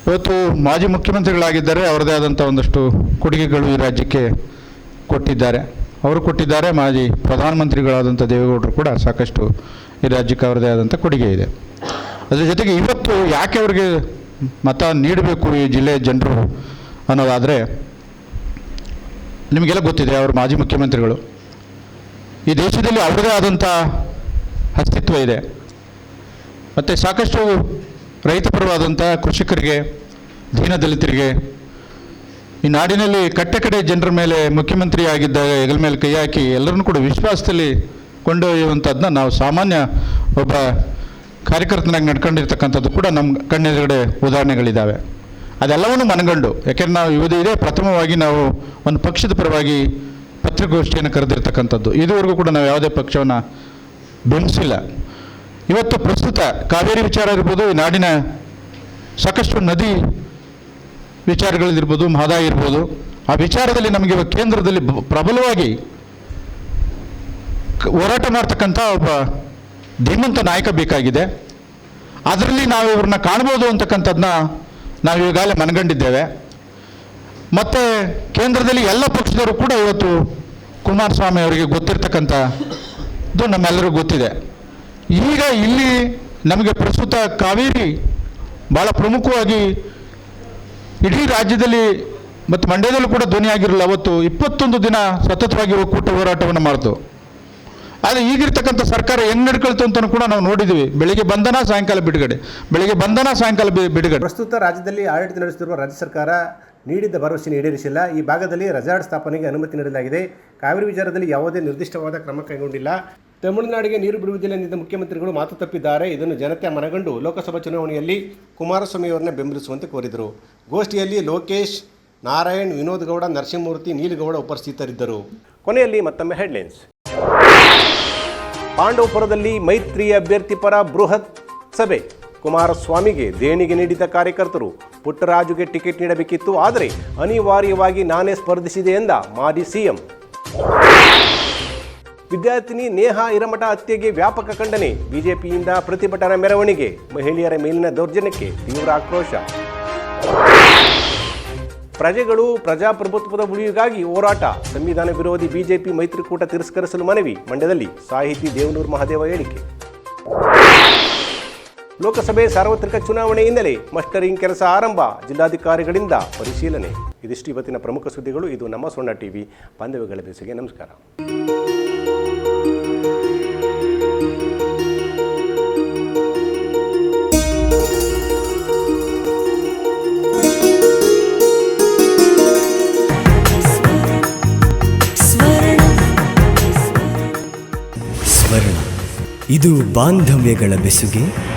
ಇವತ್ತು ಮಾಜಿ ಮುಖ್ಯಮಂತ್ರಿಗಳಾಗಿದ್ದಾರೆ, ಅವರದೇ ಆದಂಥ ಒಂದಷ್ಟು ಕೊಡುಗೆಗಳು ಈ ರಾಜ್ಯಕ್ಕೆ ಕೊಟ್ಟಿದ್ದಾರೆ. ಅವರು ಕೊಟ್ಟಿದ್ದಾರೆ. ಮಾಜಿ ಪ್ರಧಾನಮಂತ್ರಿಗಳಾದಂಥ ದೇವೇಗೌಡರು ಕೂಡ ಸಾಕಷ್ಟು ಈ ರಾಜ್ಯಕ್ಕೆ ಅವರದೇ ಆದಂಥ ಕೊಡುಗೆ ಇದೆ. ಅದರ ಜೊತೆಗೆ ಇವತ್ತು ಯಾಕೆ ಅವರಿಗೆ ಮತ ನೀಡಬೇಕು ಈ ಜಿಲ್ಲೆಯ ಜನರು ಅನ್ನೋದಾದರೆ, ನಿಮಗೆಲ್ಲ ಗೊತ್ತಿದೆ, ಅವರು ಮಾಜಿ ಮುಖ್ಯಮಂತ್ರಿಗಳು. ಈ ದೇಶದಲ್ಲಿ ಅವರದೇ ಆದಂಥ ಅಸ್ತಿತ್ವ ಇದೆ. ಮತ್ತು ಸಾಕಷ್ಟು ರೈತಪರವಾದಂಥ ಕೃಷಿಕರಿಗೆ, ದೀನದಲಿತರಿಗೆ, ಈ ನಾಡಿನಲ್ಲಿ ಕಟ್ಟಕಡೆ ಜನರ ಮೇಲೆ ಮುಖ್ಯಮಂತ್ರಿ ಆಗಿದ್ದಾಗ ಹೆಗಲ ಮೇಲೆ ಕೈ ಹಾಕಿ ಎಲ್ಲರನ್ನೂ ಕೂಡ ವಿಶ್ವಾಸದಲ್ಲಿ ಕೊಂಡೊಯ್ಯುವಂಥದ್ದನ್ನ ನಾವು ಸಾಮಾನ್ಯ ಒಬ್ಬ ಕಾರ್ಯಕರ್ತನಾಗಿ ನಡ್ಕೊಂಡಿರ್ತಕ್ಕಂಥದ್ದು ಕೂಡ ನಮ್ಮ ಕಣ್ಣೆದುರುಗಡೆ ಉದಾಹರಣೆಗಳಿದ್ದಾವೆ. ಅದೆಲ್ಲವನ್ನೂ ಮನಗಂಡು, ಯಾಕೆಂದ್ರೆ ನಾವು ಇದೇ ಪ್ರಥಮವಾಗಿ ನಾವು ಒಂದು ಪಕ್ಷದ ಪರವಾಗಿ ಪತ್ರಿಕಾಗೋಷ್ಠಿಯನ್ನು ಕರೆದಿರ್ತಕ್ಕಂಥದ್ದು. ಇದುವರೆಗೂ ಕೂಡ ನಾವು ಯಾವುದೇ ಪಕ್ಷವನ್ನು ಬೆಂಬಲಿಸಿಲ್ಲ. ಇವತ್ತು ಪ್ರಸ್ತುತ ಕಾವೇರಿ ವಿಚಾರ ಇರ್ಬೋದು, ಈ ನಾಡಿನ ಸಾಕಷ್ಟು ನದಿ ವಿಚಾರಗಳಿರ್ಬೋದು, ಮಹದಾಯಿ ಇರ್ಬೋದು, ಆ ವಿಚಾರದಲ್ಲಿ ನಮಗೆ ಕೇಂದ್ರದಲ್ಲಿ ಪ್ರಬಲವಾಗಿ ಹೋರಾಟ ಮಾಡ್ತಕ್ಕಂಥ ಒಬ್ಬ ಧೀಮಂತ ನಾಯಕ ಬೇಕಾಗಿದೆ. ಅದರಲ್ಲಿ ನಾವು ಇವ್ರನ್ನ ಕಾಣ್ಬೋದು ಅಂತಕ್ಕಂಥದ್ದನ್ನ ನಾವು ಈಗಾಗಲೇ ಮನಗಂಡಿದ್ದೇವೆ. ಮತ್ತು ಕೇಂದ್ರದಲ್ಲಿ ಎಲ್ಲ ಪಕ್ಷದವರು ಕೂಡ ಇವತ್ತು ಕುಮಾರಸ್ವಾಮಿ ಅವರಿಗೆ ಗೊತ್ತಿರ್ತಕ್ಕಂಥದ್ದು ನಮ್ಮೆಲ್ಲರಿಗೂ ಗೊತ್ತಿದೆ. ಈಗ ಇಲ್ಲಿ ನಮಗೆ ಪ್ರಸ್ತುತ ಕಾವೇರಿ ಭಾಳ ಪ್ರಮುಖವಾಗಿ ಇಡೀ ರಾಜ್ಯದಲ್ಲಿ ಮತ್ತು ಮಂಡ್ಯದಲ್ಲೂ ಕೂಡ ಧ್ವನಿಯಾಗಿರಲಿಲ್ಲ. ಅವತ್ತು 21 ದಿನ ಸತತವಾಗಿ ಒಕ್ಕೂಟ ಹೋರಾಟವನ್ನು ಮಾಡ್ತು. ಆದರೆ ಈಗಿರ್ತಕ್ಕಂಥ ಸರ್ಕಾರ ಹೆಂಗೆ ನಡ್ಕೊಳ್ತು ಅಂತಲೂ ಕೂಡ ನಾವು ನೋಡಿದ್ದೀವಿ. ಬೆಳಿಗ್ಗೆ ಬಂಧನ, ಸಾಯಂಕಾಲ ಬಿಡುಗಡೆ, ಬೆಳಿಗ್ಗೆ ಬಂಧನ, ಸಾಯಂಕಾಲ ಬಿಡುಗಡೆ. ಪ್ರಸ್ತುತ ರಾಜ್ಯದಲ್ಲಿ ಆಡಳಿತ ನಡೆಸುತ್ತಿರುವ ರಾಜ್ಯ ಸರ್ಕಾರ ನೀಡಿದ್ದ ಭರವಸೆ ಈಡೇರಿಸಿಲ್ಲ. ಈ ಭಾಗದಲ್ಲಿ ರೆಸಾರ್ಟ್ ಸ್ಥಾಪನೆಗೆ ಅನುಮತಿ ನೀಡಲಾಗಿದೆ. ಕಾವೇರಿ ವಿಚಾರದಲ್ಲಿ ಯಾವುದೇ ನಿರ್ದಿಷ್ಟವಾದ ಕ್ರಮ ಕೈಗೊಂಡಿಲ್ಲ. ತಮಿಳುನಾಡಿಗೆ ನೀರು ಬಿಡುವುದಿಲ್ಲ ಎಂದಿದ್ದ ಮುಖ್ಯಮಂತ್ರಿಗಳು ಮಾತು ತಪ್ಪಿದ್ದಾರೆ. ಇದನ್ನು ಜನತೆ ಮನಗಂಡು ಲೋಕಸಭಾ ಚುನಾವಣೆಯಲ್ಲಿ ಕುಮಾರಸ್ವಾಮಿ ಅವರನ್ನ ಬೆಂಬಲಿಸುವಂತೆ ಕೋರಿದರು. ಗೋಷ್ಠಿಯಲ್ಲಿ ಲೋಕೇಶ್, ನಾರಾಯಣ್, ವಿನೋದ್ ಗೌಡ, ನರಸಿಂಹಮೂರ್ತಿ, ನೀಲಗೌಡ ಉಪಸ್ಥಿತರಿದ್ದರು. ಕೊನೆಯಲ್ಲಿ ಮತ್ತೊಮ್ಮೆ ಹೆಡ್ಲೈನ್ಸ್. ಪಾಂಡವಪುರದಲ್ಲಿ ಮೈತ್ರಿ ಅಭ್ಯರ್ಥಿ ಪರ ಬೃಹತ್ ಸಭೆ. ಕುಮಾರಸ್ವಾಮಿಗೆ ದೇಣಿಗೆ ನೀಡಿದ ಕಾರ್ಯಕರ್ತರು. ಪುಟ್ಟರಾಜುಗೆ ಟಿಕೆಟ್ ನೀಡಬೇಕಿತ್ತು, ಆದರೆ ಅನಿವಾರ್ಯವಾಗಿ ನಾನೇ ಸ್ಪರ್ಧಿಸಿದೆ ಎಂದ ಮಾಜಿ ಸಿಎಂ. ವಿದ್ಯಾರ್ಥಿನಿ ನೇಹಾ ಹಿರೇಮಠ ಹತ್ಯೆಗೆ ವ್ಯಾಪಕ ಖಂಡನೆ. ಬಿಜೆಪಿಯಿಂದ ಪ್ರತಿಭಟನಾ ಮೆರವಣಿಗೆ. ಮಹಿಳೆಯರ ಮೇಲಿನ ದೌರ್ಜನ್ಯಕ್ಕೆ ತೀವ್ರ ಆಕ್ರೋಶ. ಪ್ರಜೆಗಳು ಪ್ರಜಾಪ್ರಭುತ್ವದ ಉಳಿವಿಗಾಗಿ ಹೋರಾಟ. ಸಂವಿಧಾನ ವಿರೋಧಿ ಬಿಜೆಪಿ ಮೈತ್ರಿಕೂಟ ತಿರಸ್ಕರಿಸಲು ಮನವಿ. ಮಂಡ್ಯದಲ್ಲಿ ಸಾಹಿತಿ ದೇವನೂರು ಮಹದೇವ ಹೇಳಿಕೆ. ಲೋಕಸಭೆ ಸಾರ್ವತ್ರಿಕ ಚುನಾವಣೆ ಹಿನ್ನೆಲೆ ಮಸ್ಟರಿಂಗ್ ಕೆಲಸ ಆರಂಭ, ಜಿಲ್ಲಾಧಿಕಾರಿಗಳಿಂದ ಪರಿಶೀಲನೆ. ಇದಿಷ್ಟು ಇವತ್ತಿನ ಪ್ರಮುಖ ಸುದ್ದಿಗಳು. ಇದು ನಮ್ಮ ಸುವರ್ಣ ಟಿವಿ. ಬಾಂಧವ್ಯಗಳ ಬೆಸುಗೆ ನಮಸ್ಕಾರ. ಸ್ವರ್ಣ, ಇದು ಬಾಂಧವ್ಯಗಳ ಬೆಸುಗೆ